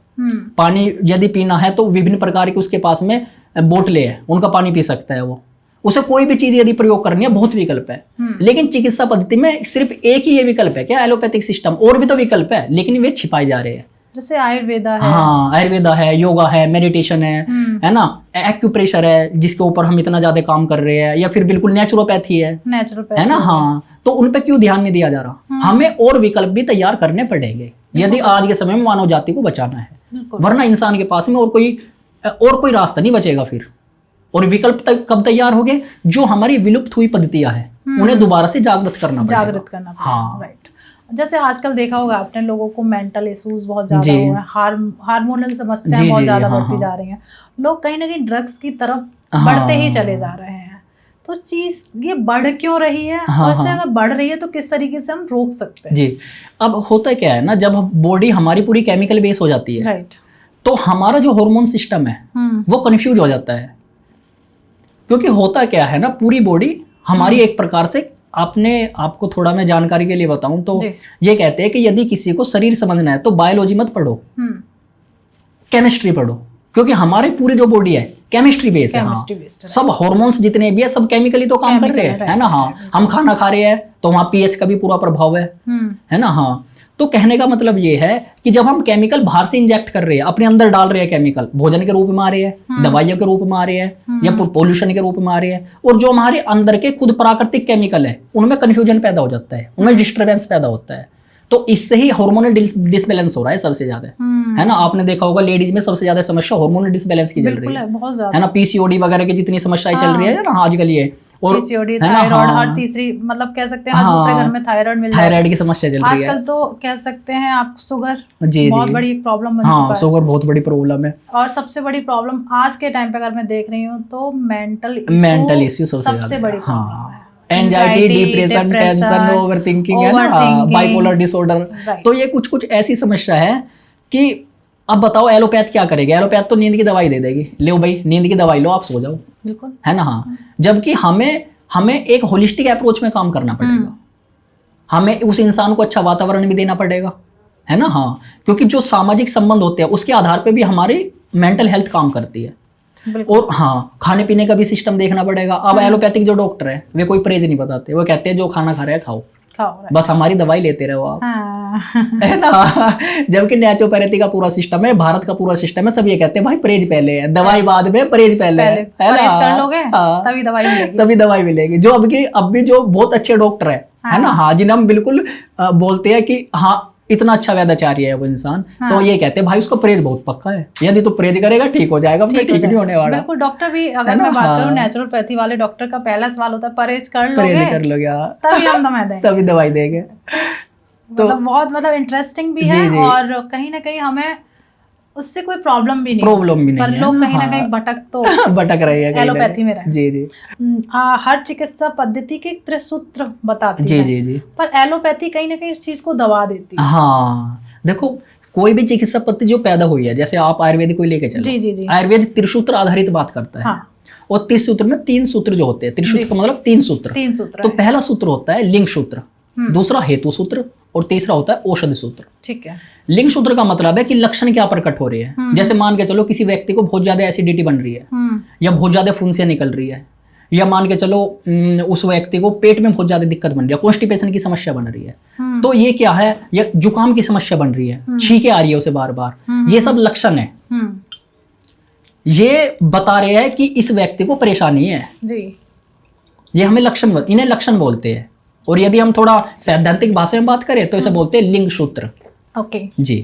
पानी यदि पीना है तो विभिन्न प्रकार के उसके पास में बोतलें हैं, उनका पानी पी सकता है वो। उसे कोई भी चीज यदि प्रयोग करनी है, बहुत विकल्प है। लेकिन चिकित्सा पद्धति में सिर्फ एक ही ये विकल्प है क्या? Allopathic system. और भी तो विकल्प है, लेकिन वे छिपाए जा रहे हैं। जैसे आयुर्वेदा है। हाँ, आयुर्वेदा है, योगा है, मेडिटेशन है ना, एक्यूप्रेशर है जिसके ऊपर हम इतना ज्यादा काम कर रहे हैं, या फिर बिल्कुल नेचुरोपैथी है ना। हाँ, तो उन पे क्यों ध्यान नहीं दिया जा रहा? हमें और विकल्प भी तैयार करने पड़ेंगे यदि आज के समय में मानव जाति को बचाना है, वरना इंसान के पास में और कोई रास्ता नहीं बचेगा फिर। और विकल्प कब तैयार होंगे? जो हमारी विलुप्त हुई पद्धतियां हैं उन्हें दोबारा से जागृत करना पड़ेगा। हाँ, राइट। जैसे आजकल देखा होगा आपने, लोगों को मेंटल इश्यूज बहुत ज्यादा हो रहे हैं, हार्मोनल समस्याएं बहुत ज्यादा बढ़ती जा रही हैं। लोग कहीं ना कहीं ड्रग्स की तरफ बढ़ते ही चले जा रहे हैं। तो चीज ये बढ़ क्यों रही है? और इससे अगर बढ़ रही है तो किस तरीके से हम रोक सकते हैं? जी, अब होता क्या है ना, जब बॉडी हमारी पूरी केमिकल बेस हो जाती है, राइट, तो हमारा जो हार्मोन सिस्टम है वो कंफ्यूज हो जाता है। क्योंकि होता क्या है ना, पूरी बॉडी हमारी एक प्रकार से, आपको थोड़ा मैं जानकारी के लिए बताऊं तो ये कहते हैं कि यदि किसी को शरीर समझना है तो बायोलॉजी मत पढ़ो, केमिस्ट्री पढ़ो। क्योंकि हमारी पूरी जो बॉडी है केमिस्ट्री बेस है। हाँ, सब हार्मोन्स जितने भी है सब केमिकली तो काम कर रहे हैं, है ना। हाँ, हम खाना खा रहे हैं तो वहाँ पीएच का भी पूरा प्रभाव है ना। हाँ, तो कहने का मतलब ये है कि जब हम केमिकल बाहर से इंजेक्ट कर रहे हैं, अपने अंदर डाल रहे हैं केमिकल, भोजन के रूप में आ रहे हैं, दवाइयों के रूप में आ रहे हैं, या पोल्यूशन के रूप में आ रहे हैं, और जो हमारे अंदर के खुद प्राकृतिक केमिकल है उनमें कंफ्यूजन पैदा हो जाता है, उनमें डिस्टर्बेंस पैदा होता है। तो इससे ही हार्मोनल डिसबैलेंस हो रहा है सबसे ज्यादा, है ना। आपने देखा होगा लेडीज में सबसे ज्यादा समस्या हार्मोनल डिसबैलेंस की चल रही है ना। पीसीओडी वगैरह की जितनी समस्याएं चल रही है ना आजकल, ये और पीसीओडी, थायराइड, हर तीसरी, मतलब कह सकते हैं हर दूसरे घर में थायराइड मिल जाता है। थायराइड की समस्या चल रही है आजकल, तो कह सकते हैं आप शुगर जी बहुत बड़ी एक प्रॉब्लम बन चुका है। शुगर बहुत बड़ी प्रॉब्लम है। और सबसे बड़ी प्रॉब्लम आज के टाइम पे अगर मैं देख रही हूँ तो मेंटल इश्यू सबसे बड़ी प्रॉब्लम है। एंजाइटी, डिप्रेशन, टेंशन, ओवरथिंकिंग, है ना, बाइपोलर डिसऑर्डर। तो ये कुछ ऐसी समस्या है कि अब बताओ एलोपैथ क्या करेगा? एलोपैथ तो नींद की दवाई दे देगी, लो भाई नींद की दवाई लो, आप सो जाओ, बिल्कुल, है ना। हाँ, जबकि हमें एक होलिस्टिक अप्रोच में काम करना पड़ेगा। हमें उस इंसान को अच्छा वातावरण भी देना पड़ेगा, है ना। हाँ, क्योंकि जो सामाजिक संबंध होते हैं उसके आधार पे भी हमारी मेंटल हेल्थ काम करती है। और हाँ, खाने पीने का भी सिस्टम देखना पड़ेगा। अब एलोपैथिक जो डॉक्टर है वे कोई परहेज नहीं बताते, वो कहते हैं जो खाना खा रहे हैं खाओ, बस हमारी दवाई लेते रहो आप, है ना। जबकि नेचुरोपैथी का पूरा सिस्टम है, भारत का पूरा सिस्टम है, सब ये कहते हैं भाई परहेज पहले है, दवाई बाद में, परहेज पहले है कर लोगे तभी दवाई मिलेगी, तभी दवाई मिलेगी। जो अब भी जो बहुत अच्छे डॉक्टर है ना, हाँ, जिन्हें हम बिल्कुल बोलते हैं कि हाँ इतना अच्छा वैद्याचार्य है वो इंसान, तो ये कहते हैं भाई उसका परहेज बहुत पक्का है, यदि तो परहेज करेगा ठीक हो जाएगा, ठीक नहीं होने वाला। बिल्कुल, डॉक्टर भी अगर मैं बात करूं नेचुरोपैथी वाले डॉक्टर का पहला सवाल होता है परहेज कर लोगे तभी हम दवाई देंगे, तभी दवाई देंगे। तो बहुत इंटरेस्टिंग भी है, और कहीं ना कहीं हमें उससे कोई प्रॉब्लम भी नहीं, पर लोग कहीं ना कहीं भटक रहे हैं एलोपैथी में रहे। जी। हर चिकित्सा पद्धति के त्रिसूत्र बताती है, जी, पर एलोपैथी कहीं ना कहीं इस चीज को दबा देती है। हाँ, देखो कोई भी चिकित्सा पद्धति जो पैदा हुई है, जैसे आप आयुर्वेद को लेके चलो, जी, आयुर्वेद त्रिसूत्र आधारित बात करता है। हाँ। और त्रिसूत्र में 3 सूत्र जो होते हैं, त्रिसूत्र का मतलब 3 सूत्र। तो पहला सूत्र होता है लिंग सूत्र, दूसरा हेतु सूत्र, और तीसरा होता है औषधि सूत्र। ठीक है। लिंग सूत्र का मतलब है कि लक्षण क्या प्रकट हो रहे हैं। जैसे मान के चलो किसी व्यक्ति को बहुत ज्यादा एसिडिटी बन रही है, या बहुत ज्यादा फुंसियां निकल रही है, या मान के चलो उस व्यक्ति को पेट में बहुत ज्यादा दिक्कत बन रही है, कॉन्स्टिपेशन की समस्या बन रही है, तो ये क्या है, ये जुकाम की समस्या बन रही है, छींके आ रही है उसे बार बार, ये सब लक्षण है। ये बता रहे हैं कि इस व्यक्ति को परेशानी है जी। ये हमें इन्हें लक्षण बोलते हैं। और यदि हम थोड़ा सैद्धांतिक भाषा में बात करें तो इसे बोलते हैं लिंग सूत्र। ओके जी।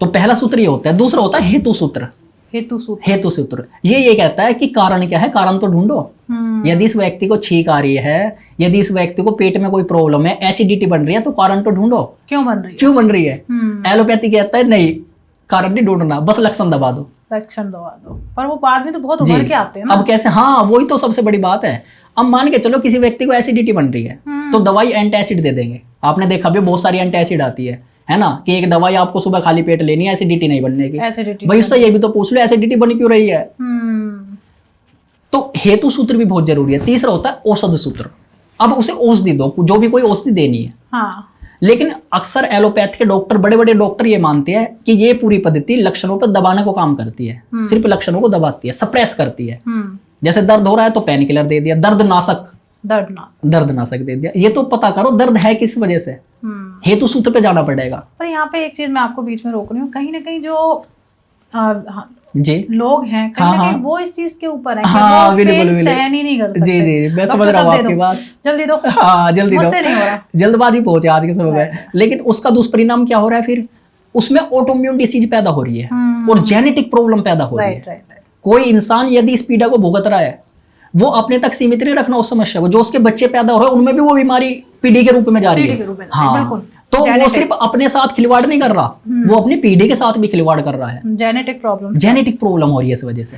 तो पहला सूत्र ये होता है। दूसरा होता है हेतु सूत्र। हेतु सूत्र ये कहता है कि कारण क्या है, कारण तो ढूंढो। यदि इस व्यक्ति को छींक आ रही है, यदि इस व्यक्ति को पेट में कोई प्रॉब्लम है, एसिडिटी बन रही है, तो कारण तो ढूंढो, क्यों बन रही है। एलोपैथी कहता है नहीं, कारण नहीं ढूंढना, बस लक्षण दबा दो। लक्षण दवा दो, पर वो बाद में तो बहुत उभर के आते हैं ना। अब कैसे, हाँ वही तो सबसे बड़ी बात है। अब मान के चलो किसी व्यक्ति को एसिडिटी बन रही है तो दवाई एंटासिड दे देंगे। आपने देखा भी बहुत सारी एंटासिड आती है ना, कि एक दवाई आपको सुबह खाली पेट लेनी है एसिडिटी नहीं बनने की। एसिडिटी भाई उससे ये भी तो पूछ लो एसिडिटी बन क्यों रही है। तो हेतु सूत्र भी बहुत जरूरी है। तीसरा होता है औषध सूत्र। अब उसे औषधि दो, जो भी कोई औषधि देनी है। हाँ। लेकिन अक्सर एलोपैथ के डॉक्टर, बड़े बड़े डॉक्टर ये मानते हैं कि ये पूरी पद्धति लक्षणों पर दबाने को काम करती है, सिर्फ लक्षणों को दबाती है, सप्रेस करती है। जैसे दर्द हो रहा है तो पेन किलर दे दिया, दर्दनाशक दे दिया। ये तो पता करो दर्द है किस वजह से, हेतु सूत्र पे जाना पड़ेगा। पर यहाँ पे एक चीज मैं आपको बीच में रोक रही हूँ, कहीं ना कहीं जो जी लोग हैं कहीं ना कहीं वो इस चीज के ऊपर है कि हाँ, वो पेन सहन ही नहीं कर सकते। जी मैं समझ रहा हूँ आपकी बात। जल्दी दो, हाँ जल्दी दो, मुझसे नहीं हो रहा। जल्दबाजी पहुंचे आज के समय में। लेकिन उसका दुष्परिणाम क्या हो रहा है फिर, उसमें ऑटोइम्यून डिसीज पैदा हो रही है और जेनेटिक प्रॉब्लम पैदा हो रही है। कोई इंसान यदि इस पीड़ा को भुगत रहा है, वो अपने तक सीमित नहीं रखना उस समस्या को। जो उसके बच्चे पैदा हो रहे हैं उनमें भी वो बीमारी पीढ़ी के रूप में जा रही है। हाँ, तो वो सिर्फ अपने साथ खिलवाड़ नहीं कर रहा, वो अपनी पीढ़ी के साथ भी खिलवाड़ कर रहा है। जेनेटिक प्रॉब्लम हो रही है इस वजह से।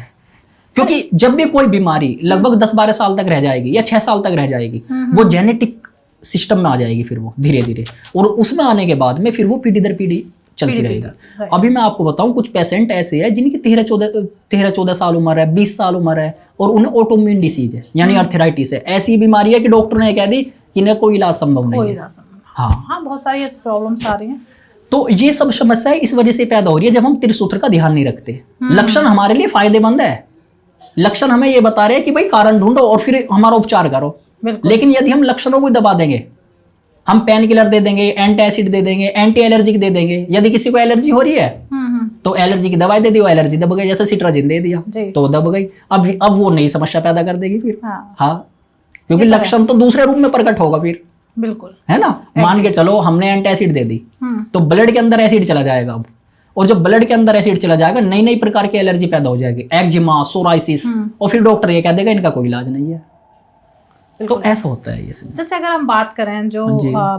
क्योंकि जब भी कोई बीमारी लगभग 10-12 साल तक रह जाएगी या 6 साल तक रह जाएगी, वो जेनेटिक सिस्टम में आ जाएगी फिर वो धीरे धीरे, और उसमें आने के बाद में फिर वो पीढ़ी दर पीढ़ी चलती रहेगी। अभी मैं आपको बताऊं, कुछ पेशेंट ऐसे हैं जिनकी 13-14 साल उम्र है, 20 साल उम्र है, और उन्हें ऑटोइम्यून डिसीज है यानी आर्थराइटिस है। ऐसी बीमारी है कि डॉक्टर ने कह दी कि इन्हें कोई इलाज संभव नहीं है। हाँ, बहुत सारी ऐसी प्रॉब्लम्स आ रही हैं। तो ये सब समस्याएं इस वजह से पैदा हो रही है जब हम त्रिसूत्र का ध्यान नहीं रखते। लक्षण हमारे लिए फायदेमंद है, लक्षण हमें ये बता रहे हैं कि भाई कारण ढूंढो और फिर हमारा उपचार करो। लेकिन यदि हम लक्षणों को दबा देंगे, हम पेन किलर दे देंगे, एंटासिड दे देंगे, एंटी एलर्जिक दे देंगे। यदि किसी को एलर्जी हो रही है तो एलर्जी की दवाई दे दी, वो एलर्जी दब गई। जैसे सिट्राजिन दे दिया तो दब गई। अब वो नई समस्या पैदा कर देगी फिर। हाँ, क्योंकि लक्षण तो दूसरे रूप में प्रकट होगा फिर। बिल्कुल, है ना। मान के चलो हमने एंटासिड दे दी तो ब्लड के अंदर एसिड चला जाएगा अब, और जब ब्लड के अंदर एसिड चला जाएगा नई नई प्रकार की एलर्जी पैदा हो जाएगी, एक्जिमा, सोराइसिस, और फिर डॉक्टर ये कह देगा इनका कोई इलाज नहीं है। तो ऐसा होता है ये सब। जैसे अगर हम बात करें जो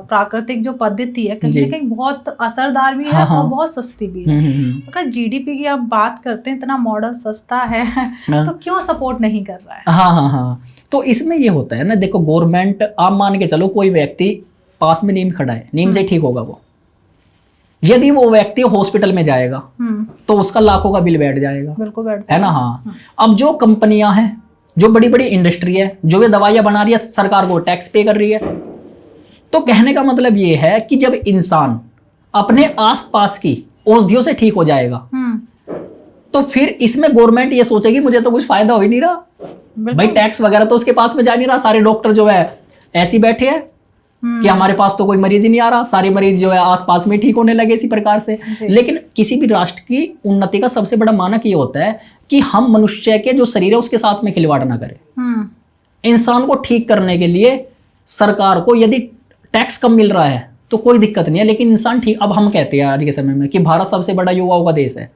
प्राकृतिक जो पद्धति है, कहीं ना कहीं बहुत असरदार भी है और बहुत सस्ती भी है। अगर जीडीपी की आप बात करते हैं, इतना मॉडल सस्ता है तो क्यों सपोर्ट नहीं कर रहा है? हाँ, तो इसमें ये होता है ना, देखो गवर्नमेंट, आप मान के चलो कोई व्यक्ति पास में नीम खड़ा है, नीम से ठीक होगा वो। यदि वो व्यक्ति हॉस्पिटल में जाएगा तो उसका लाखों का बिल बैठ जाएगा। बिल्कुल बैठ है ना। हाँ, अब जो कंपनियां हैं, जो बड़ी बड़ी इंडस्ट्री है, जो वे दवाइयां बना रही है, सरकार को टैक्स पे कर रही है। तो कहने का मतलब ये है कि जब इंसान अपने आसपास की औषधियों से ठीक हो जाएगा तो फिर इसमें गवर्नमेंट ये सोचेगी मुझे तो कुछ फायदा हो ही नहीं रहा। भाई टैक्स वगैरह तो उसके पास में जा नहीं रहा। सारे डॉक्टर जो है ऐसे बैठे हैं कि हमारे पास तो कोई मरीज ही नहीं आ रहा, सारे मरीज जो है आसपास में ठीक होने लगे इसी प्रकार से। लेकिन किसी भी राष्ट्र की उन्नति का सबसे बड़ा मानक ये होता है कि हम मनुष्य के जो शरीर है उसके साथ में खिलवाड़ ना करें। इंसान को ठीक करने के लिए सरकार को यदि टैक्स कम मिल रहा है तो कोई दिक्कत नहीं है, लेकिन इंसान ठीक। अब हम कहते हैं आज के समय में कि भारत सबसे बड़ा युवाओं का देश है,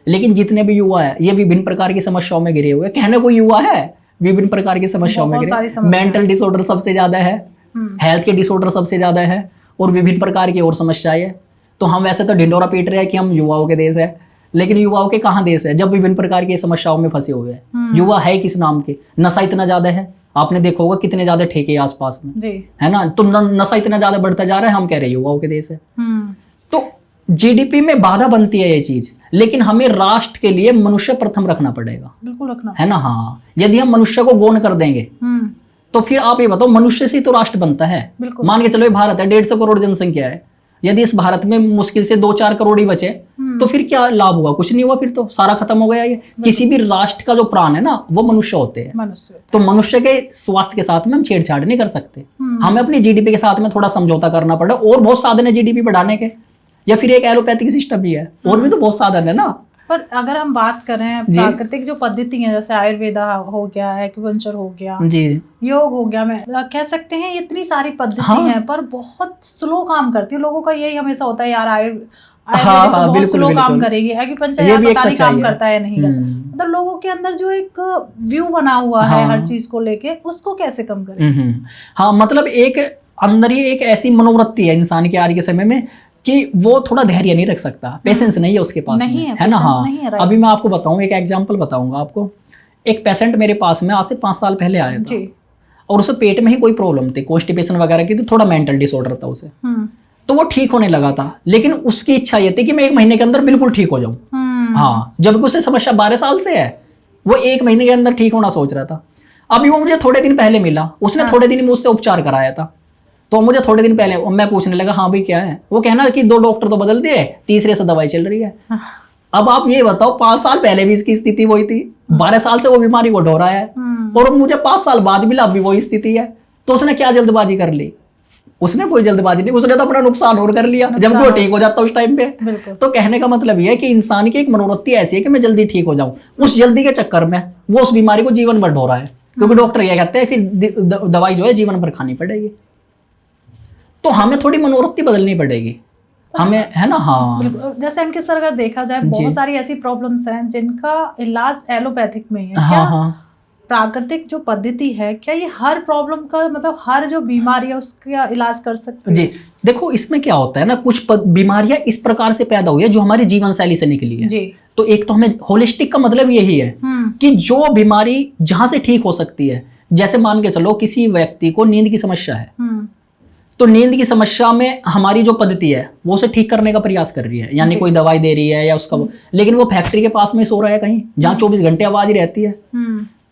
लेकिन जितने भी युवा है ये विभिन्न प्रकार की समस्याओं में घिरे हुए। कहने को युवा है, विभिन्न प्रकार की समस्याओं में घिरे। मेंटल डिसऑर्डर सबसे ज्यादा है, हेल्थ के डिसऑर्डर सबसे ज्यादा है, और विभिन्न प्रकार की और समस्याएं है। तो हम वैसे तो ढिंडोरा पीट रहे हैं कि हम युवाओं के देश है, लेकिन युवाओं के कहाँ देश है जब विभिन्न प्रकार की समस्याओं में फंसे हुए हैं। युवा है किस नाम के? नशा इतना ज्यादा है, आपने देखा होगा कितने ज्यादा ठेके आसपास में जी। है ना। तो नशा इतना ज्यादा बढ़ता जा रहा है, हम कह रहे हैं युवाओं के देश है। तो जीडीपी में बाधा बनती है ये चीज, लेकिन हमें राष्ट्र के लिए मनुष्य प्रथम रखना पड़ेगा। बिल्कुल रखना है ना। हाँ, यदि हम मनुष्य को गौण कर देंगे तो फिर आप ये बताओ मनुष्य से तो राष्ट्र बनता है। मान के चलो ये भारत है, 150 करोड़ जनसंख्या है। यदि इस भारत में मुश्किल से 2-4 करोड़ ही बचे तो फिर क्या लाभ हुआ? कुछ नहीं हुआ, फिर तो सारा खत्म हो गया। ये किसी भी राष्ट्र का जो प्राण है ना वो मनुष्य होते हैं। तो मनुष्य के स्वास्थ्य के साथ में हम छेड़छाड़ नहीं कर सकते। हमें अपनी जीडीपी के साथ में थोड़ा समझौता करना पड़ेगा। और बहुत साधन है जीडीपी बढ़ाने के, या फिर एक एलोपैथिक सिस्टम भी है, और भी तो बहुत साधन है ना। पर अगर हम बात करें प्राकृतिक जो पद्धति है, जैसे आयुर्वेदा हो गया, एक्यूपंक्चर हो गया जी, योग हो गया, मैं कह सकते हैं इतनी सारी पद्धति हैं पर बहुत स्लो काम करती है। लोगों का यही हमेशा होता है यार आयुर्वेद तो बहुत स्लो काम करेगी, एक्यूपंक्चर यार पता नहीं काम करता है नहीं करता। मतलब लोगों के अंदर जो एक व्यू बना हुआ है हर चीज को लेके, उसको कैसे कम करें? हाँ, मतलब एक अंदर ही एक ऐसी मनोवृत्ति है इंसान के आज के समय में कि वो थोड़ा धैर्य नहीं रख सकता, पेशेंस नहीं है उसके पास नहीं में, है, है ना। patience हाँ, नहीं है, right। अभी मैं आपको बताऊं, एक एग्जांपल बताऊंगा आपको। एक पेशेंट मेरे पास में आज से 5 साल पहले आया था जी। और उसे पेट में ही कोई प्रॉब्लम थी, कॉन्स्टिपेशन वगैरह की, तो थोड़ा मेंटल डिसऑर्डर था उसे। तो वो ठीक होने लगा था, लेकिन उसकी इच्छा ये थी कि मैं 1 महीने के अंदर बिल्कुल ठीक हो जाऊं। हाँ, जबकि उसे समस्या 12 साल से है, वो 1 महीने के अंदर ठीक होना सोच रहा था। अभी वो मुझे थोड़े दिन पहले मिला, उसने थोड़े दिन में मुझसे उपचार कराया था। तो मुझे थोड़े दिन पहले मैं पूछने लगा, हाँ भाई क्या है? वो कहना कि 2 डॉक्टर तो बदल दिए, तीसरे से दवाई चल रही है। अब आप ये बताओ, 5 साल पहले भी इसकी स्थिति वही थी, 12 साल से वो बीमारी को ढो रहा है, और मुझे 5 साल बाद मिला, अभी वही स्थिति है। तो उसने क्या जल्दबाजी कर ली? उसने कोई जल्दबाजी नहीं, उसने तो अपना नुकसान और कर लिया, जबकि वो ठीक हो जाता उस टाइम पे। तो कहने का मतलब ये है कि इंसान की एक मनोवृत्ति ऐसी है कि मैं जल्दी ठीक हो जाऊं, उस जल्दी के चक्कर में वो उस बीमारी को जीवन भर ढो रहा है, क्योंकि डॉक्टर ये कहते हैं कि दवाई जो है जीवन भर खानी पड़ेगी। तो हमें थोड़ी मनोवृत्ति बदलनी पड़ेगी हमें, है ना। हाँ, जैसे अंकित सर अगर देखा जाए, बहुत सारी ऐसी प्रॉब्लम्स हैं जिनका इलाज एलोपैथिक में ही है। हाँ, क्या हाँ। प्राकृतिक जो पद्धति है, क्या ये हर प्रॉब्लम का मतलब हर जो बीमारी है उसका इलाज कर सकती है? जी, देखो इसमें क्या होता है ना, कुछ बीमारियां इस प्रकार से पैदा हुई है जो हमारी जीवन शैली से निकली है। जी। तो एक तो हमें होलिस्टिक का मतलब यही है कि जो बीमारी जहां से ठीक हो सकती है, जैसे मान के चलो किसी व्यक्ति को नींद की समस्या है, तो नींद की समस्या में हमारी जो पद्धति है वो उसे ठीक करने का प्रयास कर रही है, यानी कोई दवाई दे रही है या उसका, लेकिन वो फैक्ट्री के पास में सो रहा है कहीं जहाँ 24 घंटे आवाज ही रहती है,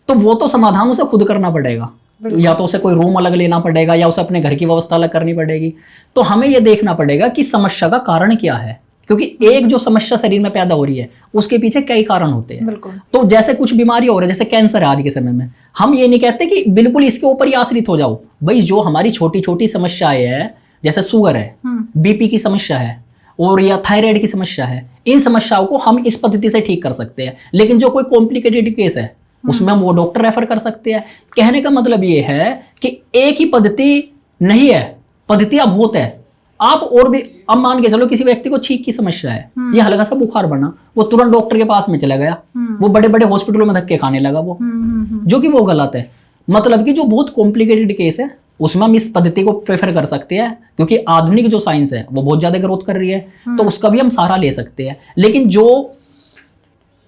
तो वो तो समाधान उसे खुद करना पड़ेगा, या तो उसे कोई रूम अलग लेना पड़ेगा या उसे अपने घर की व्यवस्था अलग करनी पड़ेगी। तो हमें ये देखना पड़ेगा कि समस्या का कारण क्या है, क्योंकि एक जो समस्या शरीर में पैदा हो रही है उसके पीछे कई कारण होते हैं। तो जैसे कुछ बीमारी हो रही है, जैसे कैंसर है आज के समय में, हम ये नहीं कहते कि बिल्कुल इसके ऊपर ही आश्रित हो जाओ भाई। जो हमारी छोटी छोटी समस्याएं है, जैसे शुगर है, बीपी की समस्या है, और या थायराइड की समस्या है, इन समस्याओं को हम इस पद्धति से ठीक कर सकते हैं। लेकिन जो कोई कॉम्प्लिकेटेड केस है उसमें हम वो डॉक्टर रेफर कर सकते हैं। कहने का मतलब ये है कि एक ही पद्धति नहीं है, पद्धतियां बहुत है। आप और भी, अब मान के चलो किसी व्यक्ति को छींक की समस्या है, ये हल्का सा बुखार बना, वो तुरंत डॉक्टर के पास में चला गया, वो बड़े बड़े हॉस्पिटलों में धक्के खाने लगा वो, जो कि वो गलत है। मतलब कि जो बहुत कॉम्प्लिकेटेड केस है उसमें हम इस पद्धति को प्रेफर कर सकते हैं, क्योंकि आधुनिक जो साइंस है वो बहुत ज्यादा ग्रोथ कर रही है, तो उसका भी हम सहारा ले सकते हैं। लेकिन जो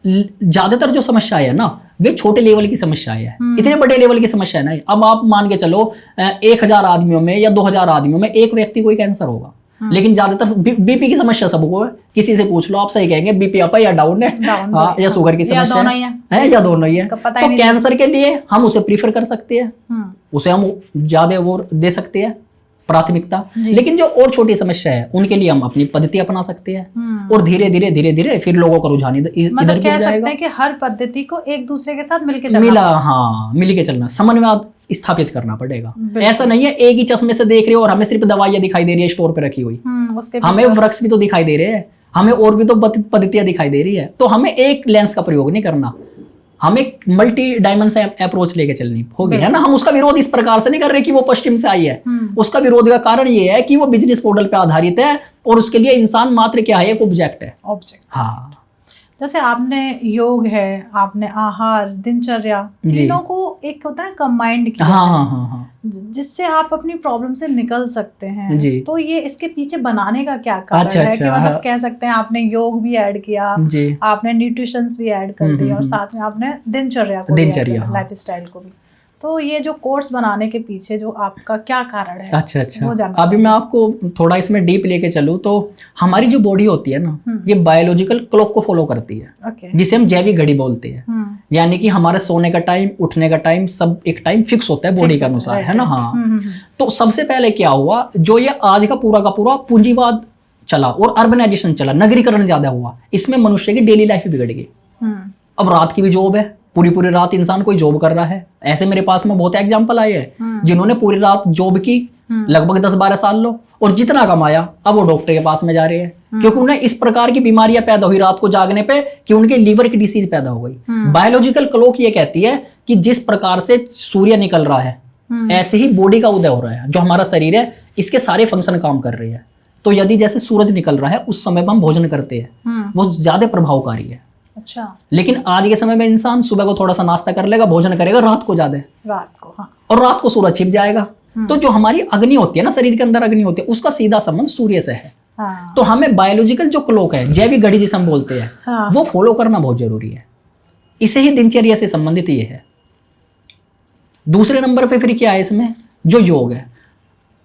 ज्यादातर जो समस्या है ना, वे छोटे लेवल की समस्या है, इतने बड़े लेवल की समस्या है ना। अब आप मान के चलो 1000 आदमियों में या 2000 आदमियों में एक व्यक्ति को कैंसर होगा, लेकिन ज्यादातर बीपी की समस्या सबको है। किसी से पूछ लो आप सही कहेंगे बीपी अप है या डाउन है, या शुगर की समस्या है या दोनों ही है। तो कैंसर के लिए हम उसे प्रीफर कर सकते हैं, उसे हम ज्यादा वो दे सकते हैं प्राथमिकता। लेकिन जो और छोटी समस्या है उनके लिए हम अपनी पद्धति अपना सकते हैं, और धीरे धीरे धीरे धीरे फिर लोगों का रुझान इधर कह सकते हैं कि हर पद्धति को एक दूसरे के साथ मिलके चलना मिलके चलना, समन्वय स्थापित करना पड़ेगा। ऐसा नहीं है एक ही चश्मे से देख रहे हो और हमें सिर्फ दवाइयां दिखाई दे रही है स्टोर पे रखी हुई, हमें वृक्ष भी तो दिखाई दे रहे हैं, हमें और भी तो पद्धतियां दिखाई दे रही है। तो हमें एक लेंस का प्रयोग नहीं करना, हमें मल्टी डायमेंशन अप्रोच लेके चलनी होगी, है ना। हम उसका विरोध इस प्रकार से नहीं कर रहे कि वो पश्चिम से आई है, उसका विरोध का कारण ये है कि वो बिजनेस मॉडल पे आधारित है, और उसके लिए इंसान मात्र क्या है, एक ऑब्जेक्ट है। हाँ, जैसे आपने योग है, आपने आहार, दिनचर्या, तीनों को एक होता है कंबाइंड किया, हाँ, जिससे आप अपनी प्रॉब्लम से निकल सकते हैं जी। तो ये इसके पीछे बनाने का क्या कारण है? कि मतलब कह सकते हैं आपने योग भी ऐड किया, आपने न्यूट्रिशन भी ऐड कर दिया, और साथ में आपने दिनचर्या लाइफ स्टाइल को भी। तो ये जो कोर्स बनाने के पीछे जो आपका क्या कारण है? अच्छा, अभी मैं आपको थोड़ा इसमें डीप लेके चलूँ तो हमारी जो बॉडी होती है ना, ये बायोलॉजिकल क्लॉक को फॉलो करती है, जिसे हम जैविक घड़ी बोलते हैं। यानी कि हमारे सोने का टाइम, उठने का टाइम, सब एक टाइम फिक्स होता है बॉडी के अनुसार, है ना। हाँ, तो सबसे पहले क्या हुआ, जो ये आज का पूरा पूंजीवाद चला और अर्बनाइजेशन चला, नगरीकरण ज्यादा हुआ, इसमें मनुष्य की डेली लाइफ बिगड़ गई। अब रात की भी जॉब है, पूरी रात इंसान कोई जॉब कर रहा है। ऐसे मेरे पास में बहुत एग्जांपल आए हैं जिन्होंने पूरी रात जॉब की, लगभग 10-12 साल लो, और जितना कमाया अब वो डॉक्टर के पास में जा रहे हैं, क्योंकि उन्हें इस प्रकार की बीमारियां पैदा हुई रात को जागने पे कि उनके लीवर की डिसीज पैदा हो गई। बायोलॉजिकल क्लॉक ये कहती है कि जिस प्रकार से सूर्य निकल रहा है ऐसे ही बॉडी का उदय हो रहा है। जो हमारा शरीर है इसके सारे फंक्शन काम कर रहे हैं। तो यदि जैसे सूरज निकल रहा है उस समय पर हम भोजन करते हैं, वो ज्यादा प्रभावकारी है। अच्छा। लेकिन आज के समय में इंसान सुबह को थोड़ा सा नाश्ता कर लेगा, भोजन करेगा रात को ज्यादा, रात को, हाँ। और रात को सूरज छिप जाएगा। तो जो हमारी अग्नि होती है ना, शरीर के अंदर अग्नि होती है, उसका सीधा संबंध सूर्य से है। हाँ। तो हमें बायोलॉजिकल जो क्लॉक है, जैविक घड़ी जिसे हम बोलते हैं, हाँ। वो फॉलो करना बहुत जरूरी है। इसे ही दिनचर्या से संबंधित ये है। दूसरे नंबर पे फिर क्या है इसमें, जो योग है।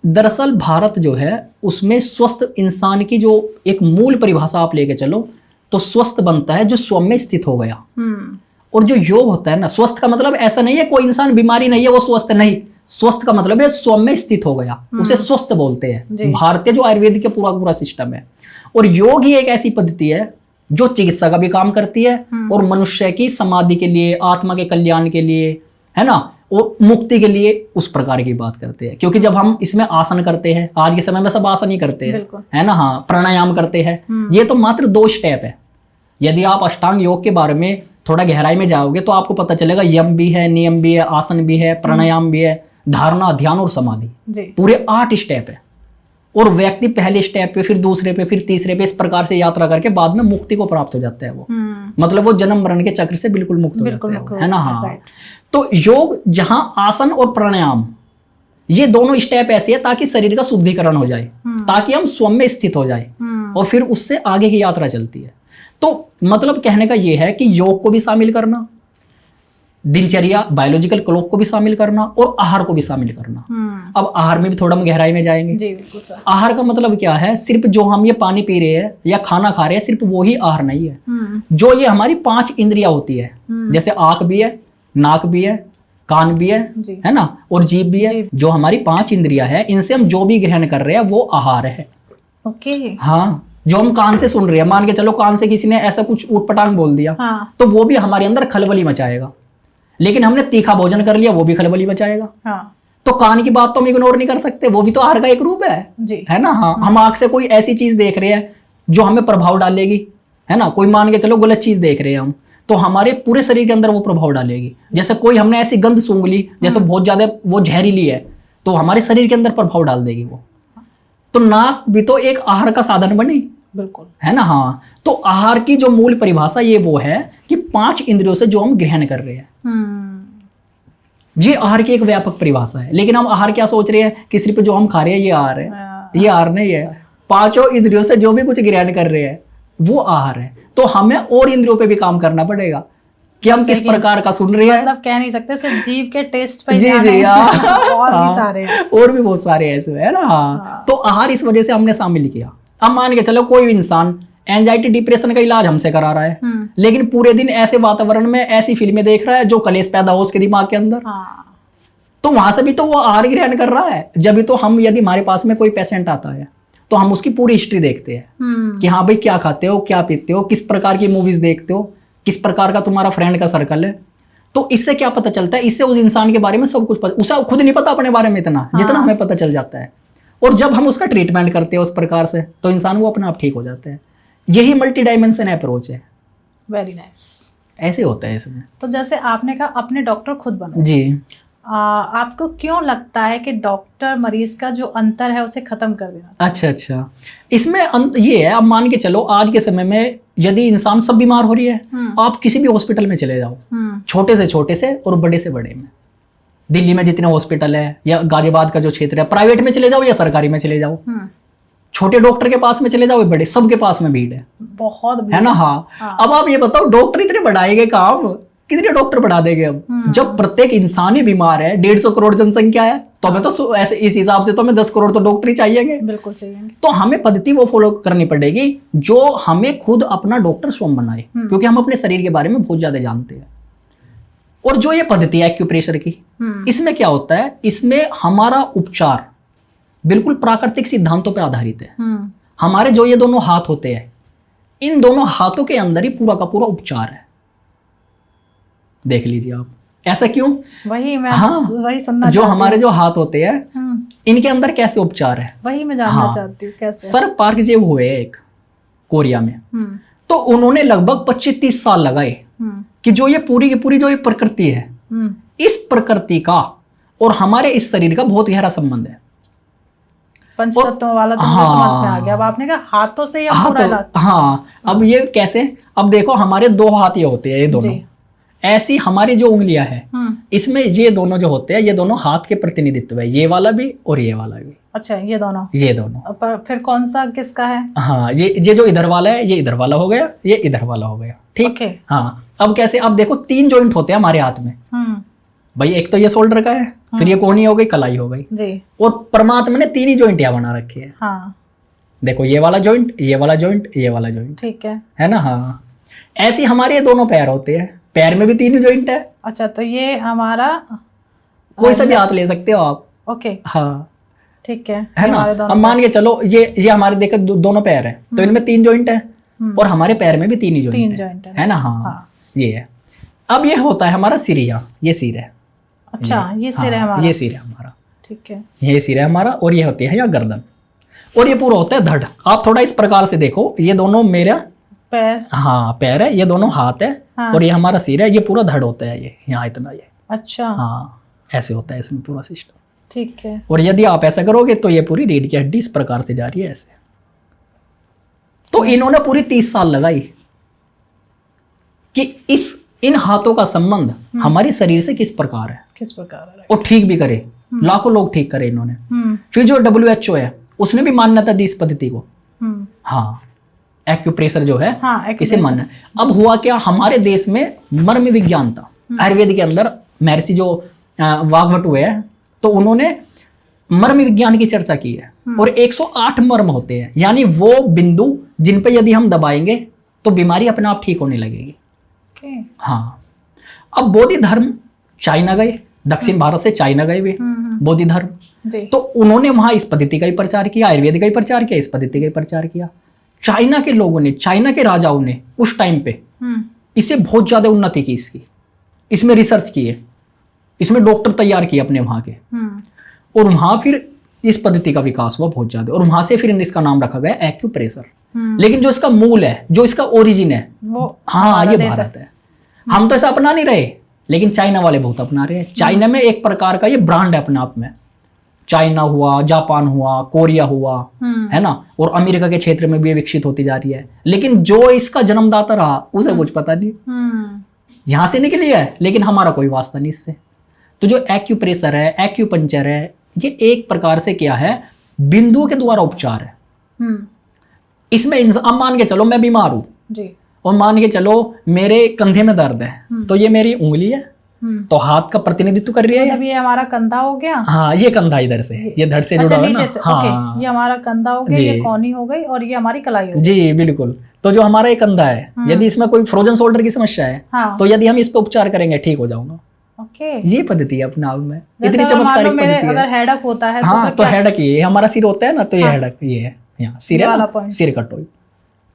दरअसल भारत जो है उसमें स्वस्थ इंसान की जो एक मूल परिभाषा आप लेके चलो तो स्वस्थ बनता है जो स्वयं में स्थित हो गया। और जो योग होता है ना, स्वस्थ का मतलब ऐसा नहीं है कोई इंसान बीमारी नहीं है वो स्वस्थ नहीं, स्वस्थ का मतलब है स्वयं में स्थित हो गया, उसे स्वस्थ बोलते हैं। भारतीय जो आयुर्वेद के पूरा पूरा सिस्टम है। और योग ही एक ऐसी पद्धति है जो चिकित्सा का भी काम करती है और मनुष्य की समाधि के लिए, आत्मा के कल्याण के लिए, है ना, और मुक्ति के लिए उस प्रकार की बात करते हैं। क्योंकि जब हम इसमें आसन करते हैं, आज के समय में सब आसन ही करते हैं, है ना, हाँ, प्राणायाम करते हैं, ये तो मात्र 2 स्टेप है। यदि आप अष्टांग योग के बारे में थोड़ा गहराई में जाओगे तो आपको पता चलेगा यम भी है, नियम भी है, आसन भी है, प्राणायाम भी है, धारणा, ध्यान और समाधि, पूरे 8 स्टेप है। और व्यक्ति पहले स्टेप पे, फिर दूसरे पे, फिर तीसरे पे, इस प्रकार से यात्रा करके बाद में मुक्ति को प्राप्त हो जाता है वो। मतलब वो जन्म मरण के चक्र से बिल्कुल मुक्त हो जाता है ना। हाँ, तो योग जहां आसन और प्राणायाम ये दोनों स्टेप ऐसे है ताकि शरीर का शुद्धिकरण हो जाए, ताकि हम स्वयं में स्थित हो जाए और फिर उससे आगे की यात्रा चलती है। तो मतलब कहने का ये है कि योग को भी शामिल करना, दिनचर्या, बायोलॉजिकल क्लॉक को भी शामिल करना और आहार को भी शामिल करना। अब आहार में भी थोड़ा हम गहराई में जाएंगे। जी बिल्कुल सर। आहार का मतलब क्या है, सिर्फ जो हम ये पानी पी रहे हैं या खाना खा रहे हैं सिर्फ वो ही आहार नहीं है। जो ये हमारी 5 इंद्रियां होती है, जैसे आंख भी है, नाक भी है, कान भी है ना, और जीभ भी है। जो हमारी 5 इंद्रियां है, इनसे हम जो भी ग्रहण कर रहे हैं वो आहार है। ओके। हाँ, जो हम कान से सुन रहे हैं, मान के चलो कान से किसी ने ऐसा कुछ ऊटपटांग बोल दिया, हाँ। तो वो भी हमारे अंदर खलबली मचाएगा। लेकिन हमने तीखा भोजन कर लिया, वो भी खलबली मचाएगा। हाँ। तो कान की बात तो हम इग्नोर नहीं कर सकते, वो भी तो आहार का एक रूप है ना। हाँ, हम आंख से कोई ऐसी चीज देख रहे हैं जो हमें प्रभाव डालेगी, है ना, कोई मान के चलो गलत चीज देख रहे हैं हम, तो हमारे पूरे शरीर के अंदर वो प्रभाव डालेगी। जैसे कोई हमने ऐसी गंध सूंघ ली जैसे बहुत ज्यादा वो जहरीली है, तो हमारे शरीर के अंदर प्रभाव डाल देगी वो। तो नाक भी तो एक आहार का साधन बनी, बिल्कुल, है ना। हाँ, तो आहार की जो मूल परिभाषा ये वो है कि 5 इंद्रियों से जो हम ग्रहण कर रहे हैं, ये आहार की एक व्यापक परिभाषा है। लेकिन हम आहार क्या सोच रहे हैं कि सिर्फ जो हम खा रहे हैं ये आहार है, ये आहार नहीं है। 5 इंद्रियों से जो भी कुछ ग्रहण कर रहे हैं वो आहार है। तो हमें और इंद्रियों पे भी काम करना पड़ेगा कि हम किस प्रकार का सुन रहे हैं। मतलब कह नहीं सकते सिर्फ जीभ के टेस्ट पे जी ध्यान जी, है। हाँ, और भी सारे हैं। और भी बहुत सारे ऐसे है ना। तो आहार इस वजह से हमने शामिल किया। अब मान के चलो कोई भी इंसान एंजाइटी डिप्रेशन का इलाज हमसे करा रहा है, लेकिन पूरे दिन ऐसे वातावरण में ऐसी फिल्में देख रहा है जो कलेश पैदा हो उसके दिमाग के अंदर, तो वहां से भी तो वो आहार ग्रहण कर रहा है। जब भी तो हम, यदि हमारे पास में कोई पेशेंट आता है तो हम उसकी पूरी हिस्ट्री देखते हैं कि हाँ भाई क्या खाते हो, क्या पीते हो, किस प्रकार की मूवीज देखते हो, किस प्रकार का तुम्हारा फ्रेंड का सर्कल है। तो इससे क्या पता चलता है, इससे उस इंसान के बारे में सब कुछ पता, उसे खुद नहीं पता अपने बारे में इतना, जितना हमें पता चल जाता है। और जब हम उसका ट्रीटमेंट करते हैं उस प्रकार से तो इंसान वो अपने आप ठीक हो जाता है। यही मल्टी डायमेंशन अप्रोच है। Very nice. ऐसे होता है इसमें। तो जैसे आपने कहा अपने डॉक्टर खुद बनो जी, आपको क्यों लगता है कि डॉक्टर मरीज का जो अंतर है उसे खत्म कर देना? अच्छा, इसमें ये है, अब मान के चलो आज के समय में यदि इंसान सब बीमार हो रही है, आप किसी भी हॉस्पिटल में चले जाओ, छोटे से और बड़े से बड़े में, दिल्ली में जितने हॉस्पिटल है या गाजियाबाद का जो क्षेत्र है, प्राइवेट में चले जाओ या सरकारी में चले जाओ, छोटे डॉक्टर के पास में चले जाओ, बड़े, सबके पास में भीड़ है, बहुत भीड़ है ना। हाँ, अब आप ये बताओ डॉक्टर इतने बढ़ाएंगे काम, कितने डॉक्टर बढ़ा देंगे अब, जब प्रत्येक इंसान ही बीमार है, 150 करोड़ जनसंख्या है, तो हमें तो ऐसे इस हिसाब से तो हमें 10 करोड़ तो डॉक्टर ही चाहिए। बिल्कुल चाहिए। तो हमें पद्धति वो फॉलो करनी पड़ेगी जो हमें खुद अपना डॉक्टर स्वयं बनाए, क्योंकि हम अपने शरीर के बारे में बहुत ज्यादा जानते हैं। और जो ये पद्धति है एक्यूप्रेशर की, इसमें क्या होता है, इसमें हमारा उपचार बिल्कुल प्राकृतिक सिद्धांतों पर आधारित है। हमारे जो ये दोनों हाथ होते हैं, इन दोनों हाथों के अंदर ही पूरा का पूरा उपचार है। देख लीजिए आप, ऐसा क्यों? वही मैं वही सुनना जो हमारे जो हाथ होते हैं इनके अंदर कैसे उपचार है, वही मैं जानना चाहती हूँ। कैसे? सर पार्क जो हुए एक कोरिया में, तो उन्होंने लगभग 25-30 साल लगाए कि जो ये पूरी की पूरी जो ये प्रकृति है, इस प्रकृति का और हमारे इस शरीर का बहुत गहरा संबंध है। पंचतत्वों वाला तो मुझे समझ में आ गया। अब आपने कहा हाथों से या पूरा? हाँ, अब ये कैसे, अब देखो हमारे 2 हाथ ये होते हैं, ये दोनों, ऐसी हमारी जो उंगलियां हैं इसमें ये दोनों जो होते हैं ये दोनों हाथ के प्रतिनिधित्व है, ये वाला भी और ये वाला भी। अच्छा, ये दोनों पर फिर कौन सा किसका है? हाँ, ये जो इधर वाला है ये इधर वाला हो गया, ये इधर वाला हो गया, ठीक है। हाँ, अब कैसे, अब देखो 3 जॉइंट होते हैं हमारे हाथ में भाई, एक तो ये शोल्डर का है, फिर ये कोहनी हो गई, कलाई हो गई जी, और परमात्मा ने 3 ही जॉइंट यहाँ बना रखे हैं। हाँ, देखो ये वाला जॉइंट, ये वाला जॉइंट, ये वाला जॉइंट, ठीक है ना। हाँ, ऐसे हमारे ये दोनों पैर होते हैं, पैर में भी 3 जॉइंट है। अच्छा, तो ये हमारा कोई सा भी हाथ ले सकते हो आप। ओके, हाँ, ठीक है ना। अब मान के चलो ये हमारे देखो दोनों पैर है तो इनमें 3 जॉइंट है और हमारे पैर में भी 3 ही जॉइंट है ना। हाँ, ये है। अब ये होता है हमारा सिर, ये सिर है। अच्छा, ये सिर है हमारा, ये सिर है हमारा, ठीक है, ये सिर है हमारा। और ये होती है यहाँ गर्दन, और ये पूरा होता है धड़। आप थोड़ा इस प्रकार से देखो, ये दोनों मेरा पैर, हाँ पैर है, ये दोनों हाथ है, हाँ, और ये हमारा सिर है, ये पूरा धड़ होता है, ये यहाँ इतना, ये अच्छा, हाँ ऐसे होता है इसमें पूरा सिस्टम, ठीक है। और यदि आप ऐसा करोगे तो ये पूरी रीढ़ की हड्डी इस प्रकार से जा रही है ऐसे। तो इन्होंने पूरी 30 साल लगाई कि इन हाथों का संबंध हमारे शरीर से किस प्रकार है और ठीक भी करे, लाखों लोग ठीक करे इन्होंने। फिर जो WHO है उसने भी मान्यता दी इस पद्धति को। हाँ, एक्यूप्रेशर जो है, हाँ, इसे मानना। अब हुआ क्या, हमारे देश में मर्म विज्ञान था आयुर्वेद के अंदर। महर्षि जो वाग्भट हुए हैं तो उन्होंने मर्म विज्ञान की चर्चा की है, और 108 मर्म होते हैं, यानी वो बिंदु जिन पे यदि हम दबाएंगे तो बीमारी अपने आप ठीक होने लगेगी। हाँ, अब बोधि धर्म चाइना गए, दक्षिण भारत से चाइना गए भी बोधि धर्म, तो उन्होंने वहां इस पद्धति का ही प्रचार किया, आयुर्वेद का ही प्रचार किया, इस पद्धति का ही प्रचार किया। चाइना के लोगों ने, चाइना के राजाओं ने उस टाइम पे इसे बहुत ज्यादा उन्नति की, इसमें रिसर्च किए, इसमें डॉक्टर तैयार किए अपने वहां के, और वहां फिर इस पद्धति का विकास हुआ बहुत ज्यादा, और वहां से फिर इसका नाम रखा गया एक्यूप्रेशर। लेकिन जो इसका मूल है, जो इसका ओरिजिन है, वो हाँ ये भारत है। हम तो ऐसा अपना नहीं रहे, लेकिन चाइना वाले बहुत अपना रहे हैं। चाइना में एक प्रकार का ये ब्रांड है अपने आप में। चाइना हुआ, जापान हुआ, कोरिया हुआ, है ना, और अमेरिका के क्षेत्र में भी विकसित होती जा रही है। लेकिन जो इसका जन्मदाता रहा उसे कुछ पता नहीं, यहां से निकली है, लेकिन हमारा कोई वास्ता नहीं इससे। तो जो एक्यूप्रेशर है, एक्यूपंक्चर है, ये एक प्रकार से क्या है, बिंदुओं के द्वारा उपचार है। इसमें अब मान के चलो मैं बीमार हूं जी, और मान के चलो मेरे कंधे में दर्द है, तो ये मेरी उंगली है, तो हाथ का प्रतिनिधित्व कर रही है। मतलब ये हमारा कंधा हो गया। हाँ, ये कंधा इधर से, ये धड़ से जुड़ा हुआ है ना। हाँ, ये हमारा कंधा हो गया, ये कोहनी हो गई, और ये हमारी कलाई हो गई। जी बिल्कुल। तो जो हमारा ये कंधा है, यदि इसमें कोई फ्रोजन शोल्डर की समस्या है, हाँ, तो यदि हम इस पे उपचार करेंगे ठीक हो जाऊंगा। ये पद्धति है अपने आप में, इतनी चमत्कारिक पद्धति है। अगर हेडक होता है, हाँ, तो हेडक ये हमारा सिर होता है ना, तो ये हेडक ये है, यहाँ सिर है, सिर कटो।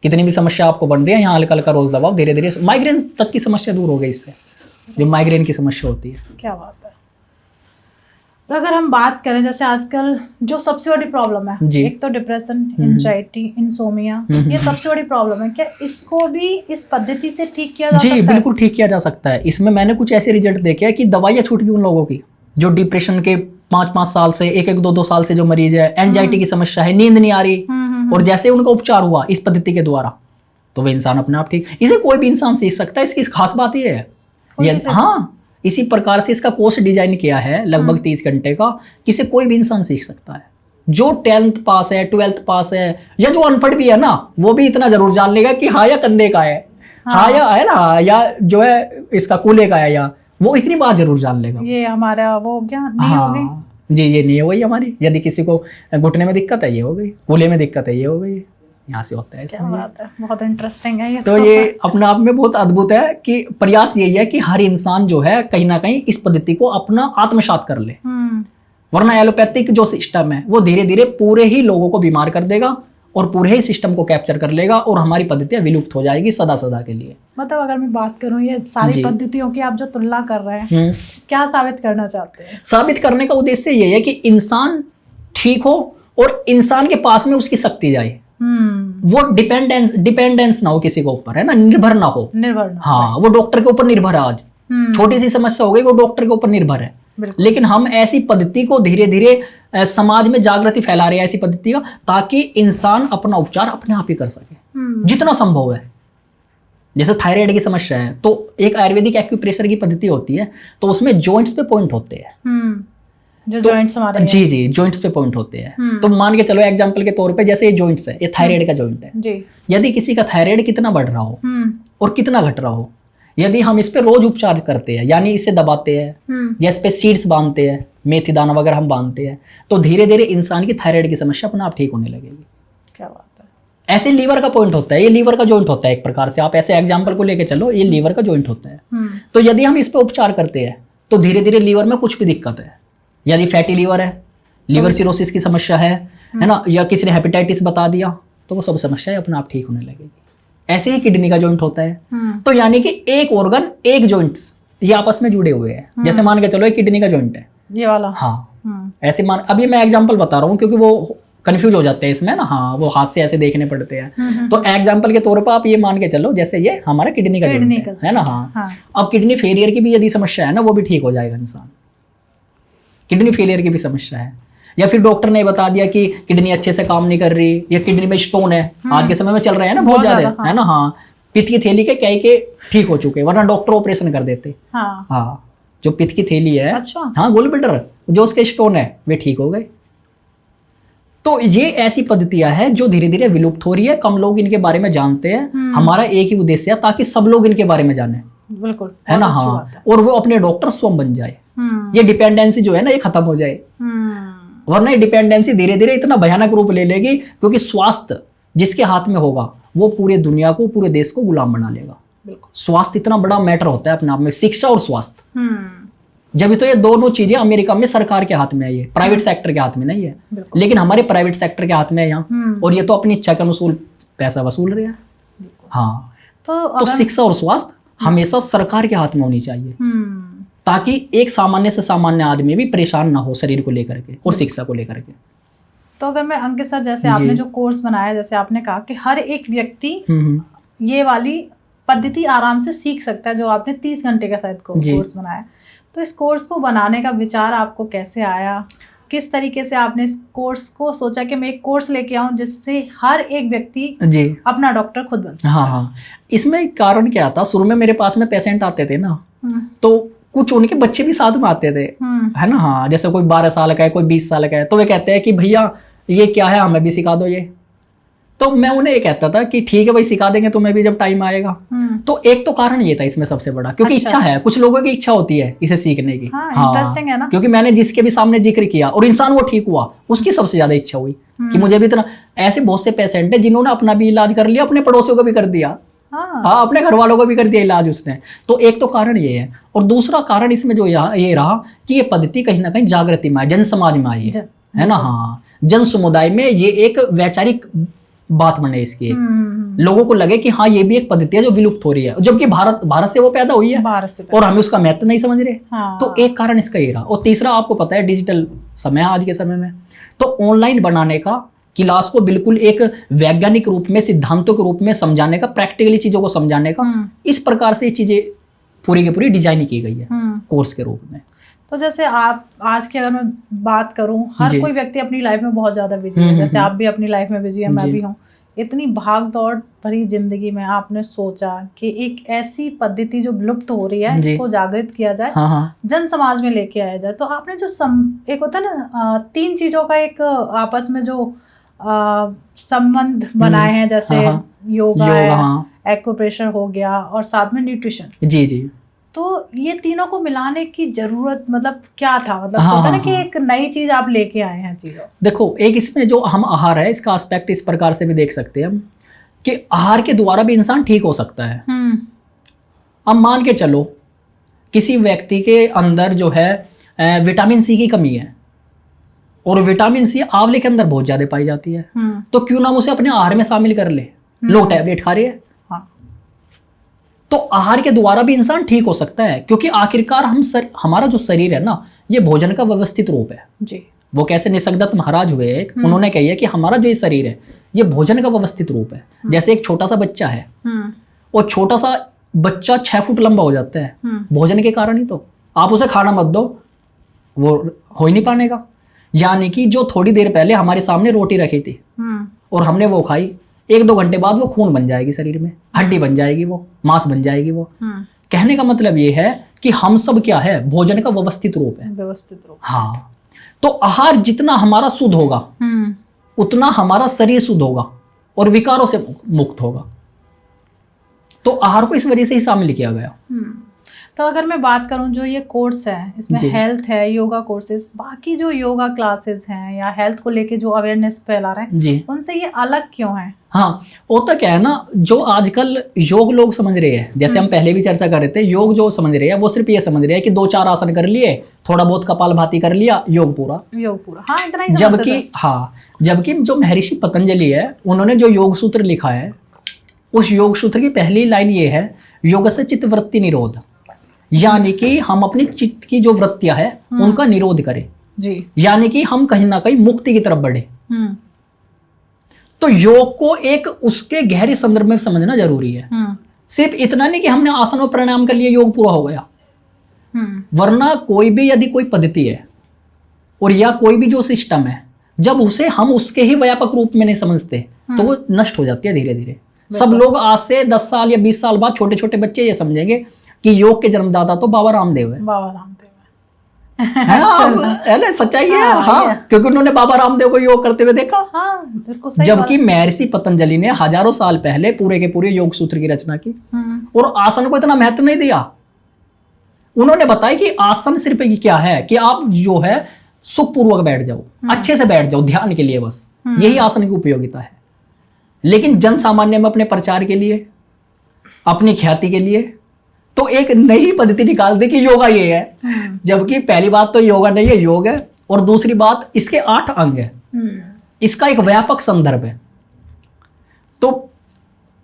कितनी भी समस्या आपको बन रही है, यहाँ हल्का हल्का रोज दबाओ, धीरे धीरे माइग्रेन तक की समस्या दूर हो गई इससे, जो माइग्रेन की समस्या होती है। क्या बात है। तो अगर हम बात करें, जैसे आजकल जो सबसे बड़ी प्रॉब्लम है, एक तो डिप्रेशन, एंजाइटी, इंसोमिया, ये सबसे बड़ी प्रॉब्लम है। क्या इसको भी इस पद्धति से ठीक किया जा सकता है? जी बिल्कुल ठीक किया जा सकता है। इसमें मैंने कुछ ऐसे रिजल्ट देखे हैं कि दवाइयाँ छूट गई उन लोगों की जो डिप्रेशन के 5-5 साल से, 1-2 साल से जो मरीज है, एंजाइटी की समस्या है, नींद नहीं आ रही, और जैसे उनका उपचार हुआ इस पद्धति के द्वारा, तो वे इंसान अपने आप ठीक। इसे कोई भी इंसान सीख सकता है। इसकी खास बात ये है, हाँ, इसी प्रकार से इसका कोर्स डिजाइन किया है, लगभग 30 घंटे का, किसे कोई भी इंसान सीख सकता है। जो 10th पास है, 12th पास है, या जो अनपढ़ भी है ना, वो भी इतना जरूर जान लेगा कि हाँ या कंधे का है, हाँ या है ना, या जो है इसका कूल्हे का है, या वो इतनी बात जरूर जान लेगा। ये हमारा वो हो गया, नहीं हाँ, हो गई जी, ये नहीं हो गई हमारी। यदि किसी को घुटने में दिक्कत है, ये हो गई, कूल्हे में दिक्कत है, ये हो गई, यहाँ से होता है। क्या बात है, बहुत इंटरेस्टिंग है ये तो ये अपने आप में बहुत अद्भुत है कि प्रयास यही है कि हर इंसान जो है कहीं ना कहीं इस पद्धति को अपना आत्मसात कर ले, वरना एलोपैथिक जो सिस्टम है वो धीरे धीरे पूरे ही लोगों को बीमार कर देगा और पूरे ही सिस्टम को कैप्चर कर लेगा, और हमारी पद्धतियां विलुप्त हो जाएगी सदा सदा के लिए। मतलब अगर मैं बात करूं, ये सारी पद्धतियों की आप जो तुलना कर रहे हैं, क्या साबित करना चाहते हैं? साबित करने का उद्देश्य ये है कि इंसान ठीक हो और इंसान के पास में उसकी शक्ति जाए, वो डिपेंडेंस ना हो किसी के ऊपर, है ना, निर्भर ना हो। हाँ, वो डॉक्टर के ऊपर निर्भर है। आज छोटी सी समस्या हो गई, वो डॉक्टर के ऊपर निर्भर है। लेकिन हम ऐसी पद्धति को धीरे धीरे समाज में जागृति फैला रहे हैं, ऐसी पद्धति का, ताकि इंसान अपना उपचार अपने आप ही कर सके जितना संभव है। जैसे थायराइड की समस्या है तो एक आयुर्वेदिक एक्यूप्रेशर की पद्धति होती है, तो उसमें जॉइंट्स पे पॉइंट होते हैं। जो तो जॉइंट्स हमारे जी जी जॉइंट्स पे पॉइंट होते हैं। हम्म। तो मान के चलो एग्जांपल के तौर पे जैसे ये जॉइंट्स है, ये थायराइड का जॉइंट है। जी। यदि किसी का थायराइड कितना बढ़ रहा हो और कितना घट रहा हो, यदि हम इस पे रोज उपचार करते हैं, यानी इसे दबाते हैं या इस पे सीड्स बांधते हैं, मेथी दाना वगैरह हम बांधते हैं, तो धीरे धीरे इंसान की थायराइड की समस्या अपने आप ठीक होने लगेगी। क्या बात है। ऐसे लीवर का पॉइंट होता है, ये लीवर का जॉइंट होता है एक प्रकार से, आप ऐसे एग्जांपल को लेके चलो, ये लीवर का जॉइंट होता है। तो यदि हम इस पे उपचार करते हैं तो धीरे धीरे लीवर में कुछ भी दिक्कत है, यदि फैटी लीवर है, लीवर सिरोसिस की समस्या है ना, या किसी ने हेपेटाइटिस बता दिया, तो वो सब समस्याएं अपने आप ठीक होने लगेगी। ऐसे ही किडनी का जॉइंट होता है। तो यानी कि एक ऑर्गन, एक जॉइंट्स, ये आपस में जुड़े हुए हैं। जैसे मान के चलो एक किडनी का जॉइंट है, ये वाला। हाँ ऐसे मान, अभी मैं एग्जांपल बता रहा हूँ क्योंकि वो कंफ्यूज हो जाते हैं इसमें ना, हाँ वो हाथ से ऐसे देखने पड़ते हैं। तो एग्जांपल के तौर पर आप ये मान के चलो, जैसे ये हमारा किडनी का जॉइंट है ना, हाँ। अब किडनी फेलियर की भी यदि समस्या है ना, वो भी ठीक हो जाएगा इंसान। किडनी फेलियर की भी समस्या है, या फिर डॉक्टर ने बता दिया कि किडनी अच्छे से काम नहीं कर रही, या किडनी में स्टोन है, आज के समय में चल रहे हैं ना बहुत ज्यादा, है ना, हाँ पित्त की थैली के कई के ठीक हो चुके, वरना डॉक्टर ऑपरेशन कर देते। हाँ जो पित्त की थैली है, अच्छा। हाँ गोल ब्लैडर, जो उसके स्टोन है वे ठीक हो गए। तो ये ऐसी पद्धतियां हैं जो धीरे धीरे विलुप्त हो रही है, कम लोग इनके बारे में जानते हैं। हमारा एक ही उद्देश्य है ताकि सब लोग इनके बारे में जाने, बिल्कुल, है ना, हाँ, और वो अपने डॉक्टर स्वयं बन जाए। ये डिपेंडेंसी जो है ना, ये खत्म हो जाए, वरना ये डिपेंडेंसी धीरे धीरे इतना भयानक रूप ले लेगी, क्योंकि स्वास्थ्य जिसके हाथ में होगा वो पूरे दुनिया को, पूरे देश को गुलाम बना लेगा। स्वास्थ्य इतना बड़ा मैटर होता है अपने आप में, शिक्षा और स्वास्थ्य। जब तो ये दोनों चीजें अमेरिका में सरकार के हाथ में है, ये प्राइवेट सेक्टर के हाथ में नहीं है, लेकिन हमारे प्राइवेट सेक्टर के हाथ में है यहाँ, और ये तो अपनी इच्छा के अनुसार पैसा वसूल रहे हैं। हाँ, तो शिक्षा और स्वास्थ्य हमेशा सरकार के हाथ में होनी चाहिए, ताकि एक सामान्य से सामान्य आदमी भी परेशान ना हो शरीर को लेकर के और शिक्षा को लेकर के। तो अगर मैं अंकित सर, जैसे आपने जो कोर्स बनाया, जैसे आपने कहा कि हर एक व्यक्ति ये वाली पद्धति आराम से सीख सकता है, जो आपने 30 घंटे का शायद कोर्स बनाया, तो इस कोर्स को बनाने का विचार आपको कैसे आया? किस तरीके से आपने इस कोर्स को सोचा कि मैं एक कोर्स लेके आऊं जिससे हर एक व्यक्ति अपना डॉक्टर खुद बन सके? हाँ, इसमें कारण क्या था, शुरू में मेरे पास में पेशेंट आते थे ना, तो कुछ उनके बच्चे भी साथ में आते थे, है ना, हाँ, जैसे कोई 12 साल का है, कोई 20 साल का है, तो वे कहते हैं कि भैया ये क्या है, हमें भी सिखा दो ये। तो मैं उन्हें ये कहता था कि ठीक है भाई, सिखा देंगे तुम्हें भी जब टाइम आएगा। तो एक तो कारण ये था इसमें सबसे बड़ा, क्योंकि इच्छा है, कुछ लोगों की इच्छा होती है इसे सीखने की। हाँ, इंटरेस्टिंग है ना, क्योंकि मैंने जिसके भी सामने जिक्र किया और इंसान वो ठीक हुआ, उसकी सबसे ज्यादा इच्छा हुई कि मुझे भी इतना। ऐसे बहुत से पेशेंट है जिन्होंने अपना भी इलाज कर लिया, अपने पड़ोसियों को भी कर दिया, हाँ, अपने घर वालों को भी कर दिया इलाज उसने। तो एक तो कारण ये है, और दूसरा कारण इसमें जो ये रहा कि ये पद्धति कहीं ना कहीं जागृति में, जन समाज में आई है ना, हाँ, जन समुदाय में ये एक वैचारिक बात बने इसकी, लोगों को लगे कि हाँ ये भी एक पद्धति है जो विलुप्त हो रही है, जबकि भारत से वो पैदा हुई है, और हम उसका महत्व नहीं समझ रहे। तो एक कारण इसका ये रहा। और तीसरा, आपको पता है डिजिटल समय है आज के समय में, तो ऑनलाइन बनाने का, क्लास को बिल्कुल एक वैज्ञानिक रूप में, सिद्धांतों के रूप में समझाने का, प्रैक्टिकली चीजों को समझाने का, इस प्रकार से ये चीजें पूरी की पूरी डिजाइन की गई है कोर्स के रूप में। तो जैसे आप आज की अगर मैं बात करूं, हर कोई व्यक्ति अपनी लाइफ में बहुत ज़्यादा बिजी है, जैसे आप भी अपनी लाइफ में बिजी है, मैं भी हूँ। इतनी भाग दौड़ भरी जिंदगी में आपने सोचा कि एक ऐसी पद्धति जो विलुप्त हो रही है, इसको जागृत किया जाए, जन समाज में लेके आया जाए। तो आपने जो एक होता है ना, 3 चीज़ों का एक आपस में जो संबंध बनाए हैं, जैसे योगा है, एक्यूप्रेशर हो गया, और साथ में न्यूट्रिशन। जी। तो ये तीनों को मिलाने की जरूरत मतलब क्या था? मतलब होता ना कि एक नई चीज आप लेके आए हैं चीजों। देखो, एक इसमें जो हम आहार है, इसका एस्पेक्ट इस प्रकार से भी देख सकते हैं हम कि आहार के द्वारा भी इंसान ठीक हो सकता है। अब मान के चलो किसी व्यक्ति के अंदर जो है विटामिन सी की कमी है, और विटामिन सी आंवले के अंदर बहुत ज्यादा पाई जाती है, तो क्यों ना उसे अपने आहार में शामिल कर ले। लोग टैबलेट खा रहे हैं, तो आहार के द्वारा भी इंसान ठीक हो सकता है, क्योंकि आखिरकार हमारा जो शरीर है ना, ये भोजन का व्यवस्थित रूप है जी। वो कैसे निसर्गदत्त महाराज हुए एक, उन्होंने कही है कि हमारा जो ये शरीर है ये भोजन का व्यवस्थित रूप है। जैसे एक छोटा सा बच्चा है, और छोटा सा बच्चा 6 फुट लंबा हो जाता है भोजन के कारण ही। तो आप उसे खाना मत दो, वो हो ही नहीं पाएगा। यानी कि जो थोड़ी देर पहले हमारे सामने रोटी रखी थी और हमने वो खाई, 1-2 घंटे बाद वो खून बन जाएगी शरीर में, हड्डी बन जाएगी, वो मांस बन जाएगी वो। कहने का मतलब ये है कि हम सब क्या है, भोजन का व्यवस्थित रूप है। व्यवस्थित रूप। हाँ, तो आहार जितना हमारा शुद्ध होगा उतना हमारा शरीर शुद्ध होगा और विकारों से मुक्त होगा। तो आहार को इस वजह से ही शामिल किया गया। तो अगर मैं बात करूं जो ये कोर्स है, इसमें हेल्थ है, योगा कोर्सेज, बाकी जो योगा क्लासेस हैं या हेल्थ को लेके जो अवेयरनेस फैला रहे हैं जी, उनसे ये अलग क्यों है? हाँ, होता क्या है ना, जो आजकल योग लोग समझ रहे हैं, जैसे हम पहले भी चर्चा कर रहे थे, योग जो समझ रहे हैं वो सिर्फ ये समझ रहे हैं कि 2-4 आसन कर लिए, थोड़ा बहुत कपालभाति कर लिया, योग पूरा। हाँ, इतना ही समझते थे। जबकि जो महर्षि पतंजलि है, उन्होंने जो योग सूत्र लिखा है, उस योग सूत्र की पहली लाइन ये है, योग से चित्त वृत्ति निरोध, यानी कि हम अपनी चित्त की जो वृत्तियां है उनका निरोध करें जी, यानी कि हम कहीं ना कहीं मुक्ति की तरफ बढ़े। तो योग को एक उसके गहरे संदर्भ में समझना जरूरी है। सिर्फ इतना नहीं कि हमने आसन और प्राणायाम कर लिए योग पूरा हो गया। वरना कोई भी यदि कोई पद्धति है और या कोई भी जो सिस्टम है, जब उसे हम उसके ही व्यापक रूप में नहीं समझते तो वो नष्ट हो जाती है धीरे धीरे। सब लोग आज से 10 साल या 20 साल बाद छोटे छोटे बच्चे ये समझेंगे कि योग के जन्मदाता तो बाबा रामदेव है। बाबा रामदेव है ना, सच्चाई है। हाँ, क्योंकि उन्होंने बाबा रामदेव को योग करते हुए देखा। हाँ, बिल्कुल सही। जबकि महर्षि पतंजलि ने हजारों साल पहले पूरे के पूरे योग सूत्र की रचना की और आसन को इतना महत्व नहीं दिया। उन्होंने बताया कि आसन सिर्फ क्या है कि आप जो है सुखपूर्वक बैठ जाओ, अच्छे से बैठ जाओ ध्यान के लिए, बस यही आसन की उपयोगिता है। लेकिन जन सामान्य में अपने प्रचार के लिए, अपनी ख्याति के लिए तो एक नई पद्धति निकाल दी कि योगा ये है। जबकि पहली बात तो योगा नहीं है, योग है। और दूसरी बात, इसके 8 अंग है, इसका एक व्यापक संदर्भ है। तो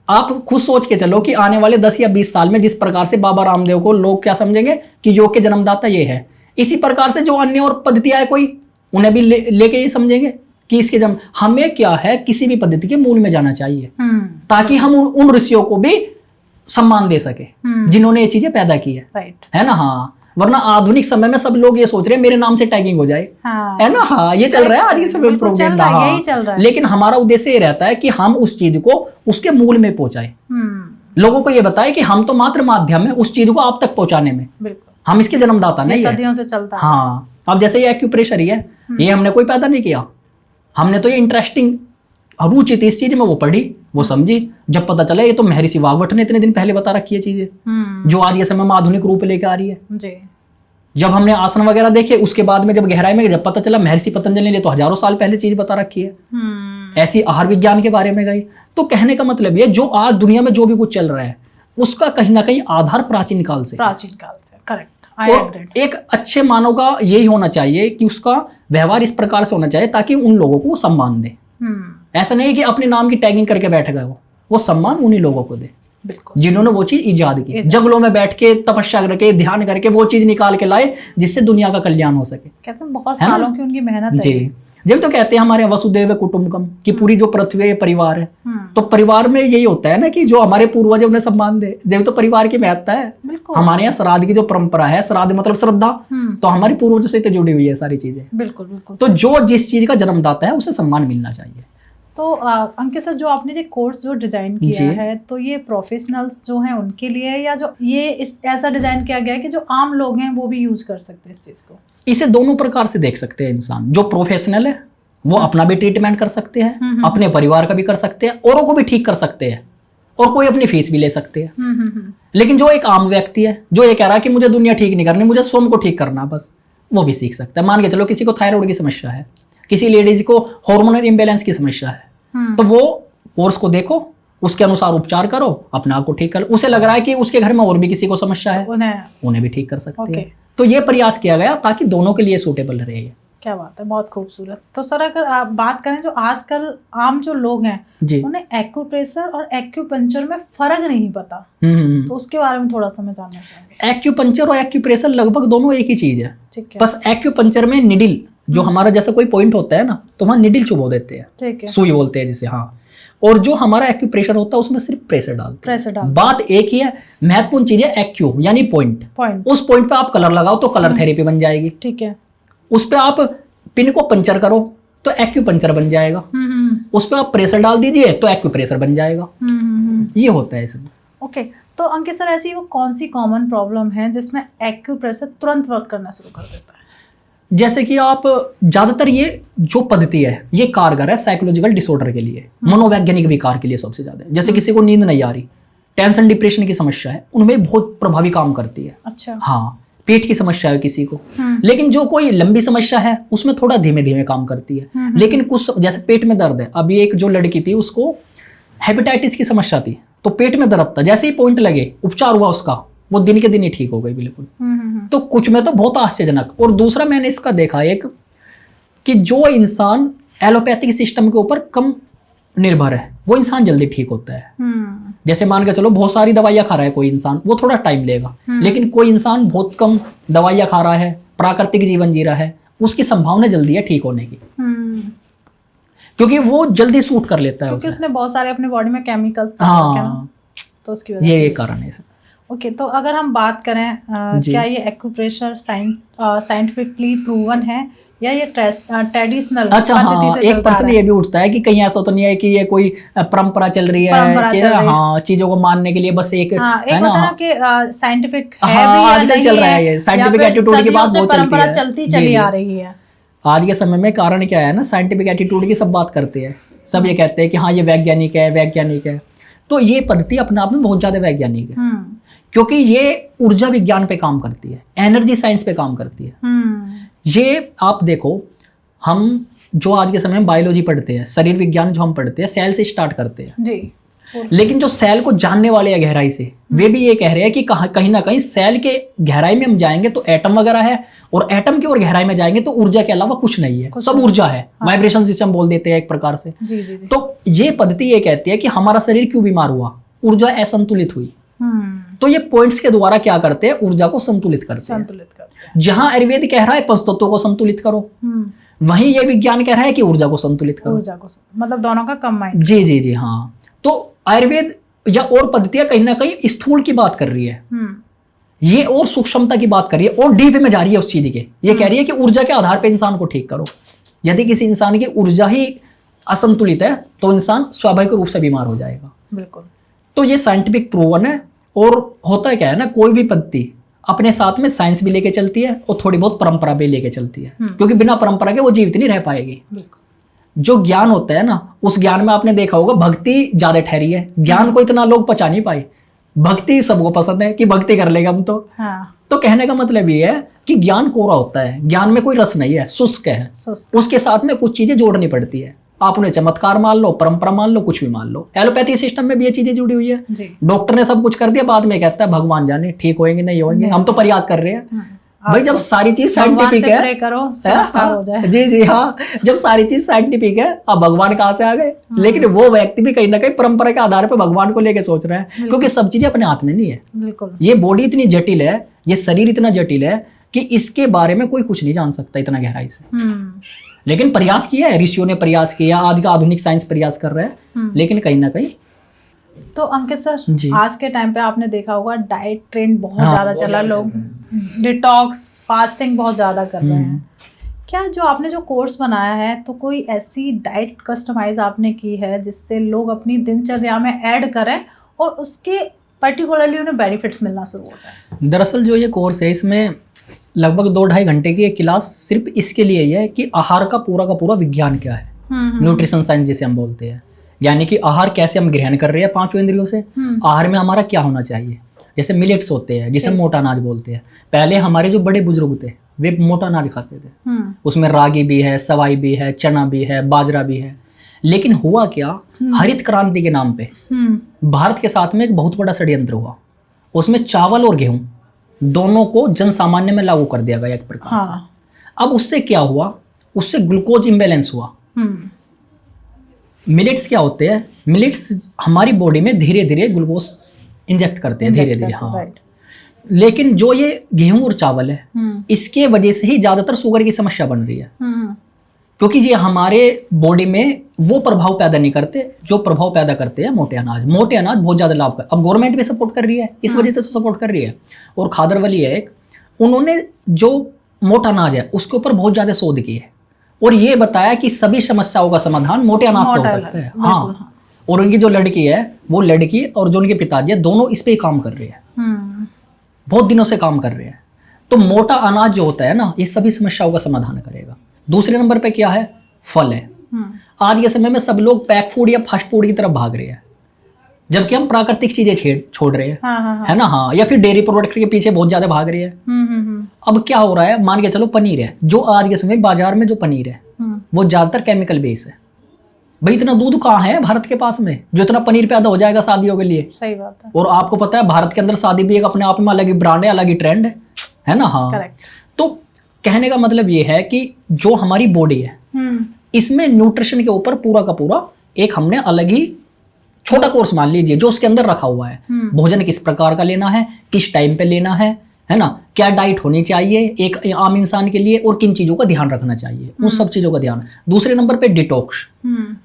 आप खुद सोच के चलो कि आने वाले 10 या 20 साल में जिस प्रकार से बाबा रामदेव को लोग क्या समझेंगे कि योग के जन्मदाता ये है, इसी प्रकार से जो अन्य और पद्धतियां है कोई, उन्हें भी लेके ये समझेंगे कि इसके जन्म। हमें क्या है, किसी भी पद्धति के मूल में जाना चाहिए ताकि हम उन ऋषियों को भी सम्मान दे सके जिन्होंने ये चीजें पैदा की है। राइट है ना। हाँ, वरना आधुनिक समय में सब लोग ये सोच रहे हैं मेरे नाम से टैगिंग हो जाए। हाँ, है ना। हाँ, ये चल रहा है आज के समय प्रोपेगेंडा। यही चल रहा है। लेकिन हमारा उद्देश्य ये रहता है कि हम उस चीज को उसके मूल में पहुंचाए, लोगों को ये बताए कि हम तो मात्र माध्यम है उस चीज को आप तक पहुंचाने में। बिल्कुल, हम इसके जन्मदाता नहीं है। सदियों से चलता है। हाँ, अब जैसे ये एक्यूप्रेशर ही है, ये हमने कोई पैदा नहीं किया, हमने तो ये इंटरेस्टिंग रुचि थी इस चीज में, वो पढ़ी, वो समझी, जब पता चला ये तो महर्षि वाग्भट ने इतने दिन पहले बता रखी है चीजें जो आज के समय में आधुनिक रूप लेके आ रही है जी। जब हमने आसन वगैरह देखे, उसके बाद में जब गहराई में जब पता चला महर्षि पतंजलि ने तो हजारों साल पहले चीज बता रखी है। ऐसी आहार विज्ञान के बारे में गई। तो कहने का मतलब ये, जो आज दुनिया में जो भी कुछ चल रहा है उसका कहीं ना कहीं आधार प्राचीन काल से। करेक्ट। और एक अच्छे मानव का यही होना चाहिए कि उसका व्यवहार इस प्रकार से होना चाहिए ताकि उन लोगों को वो सम्मान दे। ऐसा नहीं कि अपने नाम की टैगिंग करके बैठ गए, वो सम्मान उन्हीं लोगों को दे जिन्होंने वो चीज इजाद की, जंगलों में बैठ के तपस्या करके ध्यान करके वो चीज निकाल के लाए जिससे दुनिया का कल्याण हो सके। कहते हैं बहुत सालों की उनकी मेहनत है जी। जब तो कहते हैं हमारे वसुदेव कुटुंबकम कि पूरी जो पृथ्वी है परिवार है, तो परिवार में यही होता है ना कि जो हमारे पूर्वज है उन्हें सम्मान दे। जब तो परिवार की महत्ता है। हमारे यहाँ श्राद्ध की जो परंपरा है, श्राद्ध मतलब श्रद्धा, तो हमारी पूर्वजों से तो जुड़ी हुई है सारी चीजें। बिल्कुल। तो जो जिस चीज का जन्मदाता है उसे सम्मान मिलना चाहिए। तो अंकित सर, जो आपने जो कोर्स जो डिजाइन किया है, तो ये प्रोफेशनल्स जो हैं उनके लिए है या जो ये ऐसा डिजाइन किया गया है कि जो आम लोग हैं वो भी यूज कर सकते हैं इस चीज को? इसे दोनों प्रकार से देख सकते हैं इंसान। जो प्रोफेशनल है वो अपना भी ट्रीटमेंट कर सकते हैं, अपने परिवार का भी कर सकते हैं, औरों को भी ठीक कर सकते हैं, और कोई अपनी फीस भी ले सकते हैं। लेकिन जो एक आम व्यक्ति है जो ये कह रहा है कि मुझे दुनिया ठीक नहीं करनी, मुझे स्वयं को ठीक करना बस, वो भी सीख सकता है। मान के चलो किसी को थायराइड की समस्या है, किसी लेडीज को हार्मोनल इम्बैलेंस की समस्या है, तो वो कोर्स को देखो, उसके अनुसार उपचार करो, अपने आप को ठीक कर। उसे लग रहा है कि उसके घर में और भी किसी को समस्या है, उन्हें भी ठीक कर सकते हैं। तो ये प्रयास किया गया ताकि दोनों के लिए सूटेबल रहे। क्या बात है, बहुत खूबसूरत। तो सर, अगर आप बात करें जो आजकल आम जो लोग हैं उन्हें एक्यूप्रेशर और एक्यूपंक्चर में फर्क नहीं पता, तो उसके बारे में थोड़ा सा मैं जानना चाहूंगी। एक्यूपंक्चर और एक्यूप्रेशर लगभग दोनों एक ही चीज है। ठीक है। बस एक्यूपंक्चर में निडिल जो हमारा जैसा कोई पॉइंट होता है ना, तो वहाँ निडिल चुबो देते हैं। ठीक है। सुई बोलते हैं जिसे। हाँ। और जो हमारा एक्यूप्रेशर होता है उसमें सिर्फ प्रेशर डालते हैं। बात एक ही है, महत्वपूर्ण चीज है एक्यू यानी पॉइंट। उस पॉइंट पे आप कलर लगाओ तो कलर थेरेपी बन जाएगी। ठीक है। उस पे आप पिन को पंचर करो तो एक्यूपंक्चर बन जाएगा। उस पर आप प्रेशर डाल दीजिए तो एक्यूप्रेशर बन जाएगा। ये होता है इसमें। ओके, तो अंकित सर ऐसी वो कौन सी कॉमन प्रॉब्लम है जिसमें एक्यूप्रेशर तुरंत वर्क करना शुरू कर देता है? जैसे कि आप ज्यादातर ये जो पद्धति है ये कारगर है साइकोलॉजिकल डिसऑर्डर के लिए, मनोवैज्ञानिक विकार के लिए सबसे ज्यादा। जैसे किसी को नींद नहीं आ रही, टेंशन डिप्रेशन की समस्या है, उनमें बहुत प्रभावी काम करती है। अच्छा। हाँ, पेट की समस्या है किसी को, लेकिन जो कोई लंबी समस्या है उसमें थोड़ा धीमे धीमे काम करती है। लेकिन कुछ जैसे पेट में दर्द है, अभी एक जो लड़की थी उसको हेपेटाइटिस की समस्या थी, तो पेट में दर्द था, जैसे ही पॉइंट लगे उपचार हुआ उसका, वो दिन के दिन ही ठीक हो गई बिल्कुल। तो कुछ में तो बहुत आश्चर्यजनक। और दूसरा मैंने इसका देखा एक कि जो इंसान एलोपैथिक सिस्टम के ऊपर कम निर्भर है वो इंसान जल्दी ठीक होता है। जैसे मान के चलो बहुत सारी दवाइयां खा रहा है कोई इंसान, वो थोड़ा टाइम लेगा, लेकिन कोई इंसान बहुत कम दवाइयां खा रहा है, प्राकृतिक जीवन जी रहा है, उसकी संभावना जल्दी है ठीक होने की, क्योंकि वो जल्दी सूट कर लेता है, क्योंकि उसने बहुत सारे अपने बॉडी में केमिकल्स हाँ, तो उसकी वजह ये कारण है सर। ओके, तो अगर हम बात करें क्या ये एक्यूप्रेशर साइंटिफिकली प्रूवन है या ये ट्रेडिशनल अच्छा हाँ, एक पर्सन ये भी उठता है कि कहीं ऐसा तो नहीं है कि ये कोई परंपरा चल रही है, हाँ, चीजों को मानने के लिए बस एक है ना कि साइंटिफिक है हाँ, भी या आजकल नहीं चल रहा है है, ये साइंटिफिक एटीट्यूड की बात बहुत परंपरा चलती चली आ रही है। आज के समय में कारण क्या है ना, साइंटिफिक एटीट्यूड की सब बात करते हैं, सब ये कहते हैं कि हाँ ये वैज्ञानिक है, वैज्ञानिक है। तो ये पद्धति अपने आप में बहुत ज्यादा वैज्ञानिक है, क्योंकि ये ऊर्जा विज्ञान पे काम करती है, एनर्जी साइंस पे काम करती है। ये आप देखो, हम जो आज के समय में बायोलॉजी पढ़ते हैं, शरीर विज्ञान जो हम पढ़ते हैं, सेल से स्टार्ट करते हैं जी, लेकिन जो सेल को जानने वाले हैं गहराई से, वे भी ये कह रहे हैं कि कहीं ना कहीं सेल के गहराई में हम जाएंगे तो एटम वगैरह है, और एटम की ओर गहराई में जाएंगे तो ऊर्जा के अलावा कुछ नहीं है, सब ऊर्जा है। वाइब्रेशन सिस्टम बोल देते हैं एक प्रकार से। जी, जी, जी। तो ये पद्धति ये कहती है कि हमारा शरीर क्यों बीमार हुआ, ऊर्जा असंतुलित हुई। तो ये पॉइंट्स के द्वारा क्या करते हैं, ऊर्जा को संतुलित करते हैं। जहां आयुर्वेद कह रहा है पंचतत्वों को संतुलित करो, वहीं ये विज्ञान कह रहा है कि ऊर्जा को संतुलित करो। ऊर्जा को मतलब दोनों का कंबाइन। जी जी जी हाँ। तो आयुर्वेद या और पद्धतियां कहीं ना कहीं स्थूल की बात कर रही है, ये और सूक्ष्मता की बात कर रही है, और डीप में जा रही है उस चीज के। ये कह रही है कि ऊर्जा के आधार पर इंसान को ठीक करो। यदि किसी इंसान की ऊर्जा ही असंतुलित है तो इंसान स्वाभाविक रूप से बीमार हो जाएगा। बिल्कुल। तो ये साइंटिफिक प्रूवन है। और होता क्या है ना, कोई भी पद्धति अपने साथ में साइंस भी लेके चलती है और थोड़ी बहुत परंपरा भी लेके चलती है, क्योंकि बिना परंपरा के वो जीवित नहीं रह पाएगी। जो ज्ञान होता है ना, उस ज्ञान में आपने देखा होगा भक्ति ज्यादा ठहरी है, ज्ञान को इतना लोग पचा नहीं पाए। भक्ति सबको पसंद है कि भक्ति कर लेगा हम तो। हाँ। तो कहने का मतलब ये है कि ज्ञान कोरा होता है, ज्ञान में कोई रस नहीं है, शुष्क है। उसके साथ में कुछ चीजें जोड़नी पड़ती है। आप उन्हें चमत्कार मान लो, परंपरा मान लो, कुछ भी मान लो। एलोपैथी सिस्टम में भी ये चीजें जुड़ी हुई है। डॉक्टर ने सब कुछ कर दिया, बाद में कहता है भगवान जाने ठीक होएंगे नहीं होंगे, हम तो प्रयास कर रहे हैं। भाई जब सारी चीज साइंटिफिक है, करो चमत्कार हो जाए। जी जी हाँ, जब सारी चीज साइंटिफिक है, अब भगवान कहाँ से आ गए? लेकिन वो व्यक्ति भी कहीं ना कहीं परंपरा के आधार पर भगवान को लेके सोच रहा है, क्योंकि सब चीजें अपने हाथ में नहीं है। बिल्कुल। ये बॉडी इतनी जटिल है, ये शरीर इतना जटिल है कि इसके बारे में कोई कुछ नहीं जान सकता इतना गहराई से। लेकिन प्रयास किया है, ऋषियों ने प्रयास किया, आज का आधुनिक साइंस प्रयास कर रहा है, लेकिन कहीं ना कहीं। तो अंकित सर, आज के टाइम पे आपने देखा होगा डाइट ट्रेंड बहुत ज्यादा चला, लोग डिटॉक्स फास्टिंग बहुत ज्यादा कर रहे हैं। क्या जो आपने जो कोर्स बनाया है, तो कोई ऐसी डाइट कस्टमाइज आपने की है जिससे लोग अपनी दिनचर्या में ऐड करें और उसके पर्टिकुलरली उन्हें बेनिफिट्स मिलना शुरू हो जाए? दरअसल जो ये कोर्स है, इसमें लगभग 2-2.5 घंटे की एक क्लास सिर्फ इसके लिए ही है कि आहार का पूरा विज्ञान क्या है, न्यूट्रिशन साइंस जिसे हम बोलते हैं। यानी कि आहार कैसे हम ग्रहण कर रहे हैं पांचों इंद्रियों से, आहार में हमारा क्या होना चाहिए। जैसे मिलेट्स होते हैं जिसे मोटा अनाज बोलते हैं। पहले हमारे जो बड़े बुजुर्ग थे वे मोटा अनाज खाते थे, उसमें रागी भी है, सवाई भी है, चना भी है, बाजरा भी है। लेकिन हुआ क्या, हरित क्रांति के नाम पे भारत के साथ में एक बहुत बड़ा षड्यंत्र हुआ। उसमें चावल और गेहूं दोनों को जन सामान्य में लागू कर दिया गया एक प्रकार से। अब उससे क्या हुआ, उससे ग्लूकोज इम्बैलेंस हुआ। मिलेट्स क्या होते हैं, मिलेट्स हमारी बॉडी में धीरे धीरे ग्लूकोज इंजेक्ट करते हैं, धीरे धीरे। हाँ। लेकिन जो ये गेहूं और चावल है, इसके वजह से ही ज्यादातर शुगर की समस्या बन रही है, क्योंकि ये हमारे बॉडी में वो प्रभाव पैदा नहीं करते जो प्रभाव पैदा करते हैं मोटे अनाज। मोटे अनाज बहुत ज्यादा लाभ कर, अब गवर्नमेंट भी सपोर्ट कर रही है, इस वजह से सपोर्ट कर रही है। और खादर वाली है एक, उन्होंने जो मोटा अनाज है उसके ऊपर बहुत ज्यादा शोध की है। और ये बताया कि सभी समस्याओं का समाधान मोटे अनाज से हो मोटा सकता है। अनाज, बिल्कुल, हाँ, और उनकी जो लड़की है, वो लड़की और जो उनके पिताजी है, दोनों इस पे ही काम कर रहे हैं, बहुत दिनों से काम कर रहे हैं। तो मोटा अनाज जो होता है ना, ये सभी समस्याओं का समाधान करेगा। दूसरे नंबर पे क्या है? फल है। आज के समय में सब लोग पैक फूड या फास्ट फूड की तरफ भाग रहे हैं, जबकि हम प्राकृतिक चीजें छोड़ रहे हैं, है ना। हाँ, या फिर डेयरी प्रोडक्ट के पीछे बहुत ज्यादा भाग रही है। अब क्या हो रहा है, मान के चलो पनीर है, जो आज के समय बाजार में जो पनीर है वो ज्यादातर केमिकल बेस है। भाई इतना दूध कहाँ है भारत के पास में जो इतना पनीर पैदा हो जाएगा शादियों के लिए? सही बात है। और आपको पता है भारत के अंदर शादी भी एक अपने आप में अलग ही ब्रांड है, अलग ही ट्रेंड है ना। हाँ, करेक्ट। तो कहने का मतलब ये है कि जो हमारी बॉडी है इसमें न्यूट्रिशन के ऊपर पूरा का पूरा एक हमने अलग ही छोटा कोर्स मान लीजिए जो उसके अंदर रखा हुआ है। भोजन किस प्रकार का लेना है, किस टाइम पे लेना है ना, क्या डाइट होनी चाहिए एक आम इंसान के लिए, और किन चीजों का ध्यान रखना चाहिए, उन सब चीजों का ध्यान। दूसरे नंबर पे डिटॉक्स।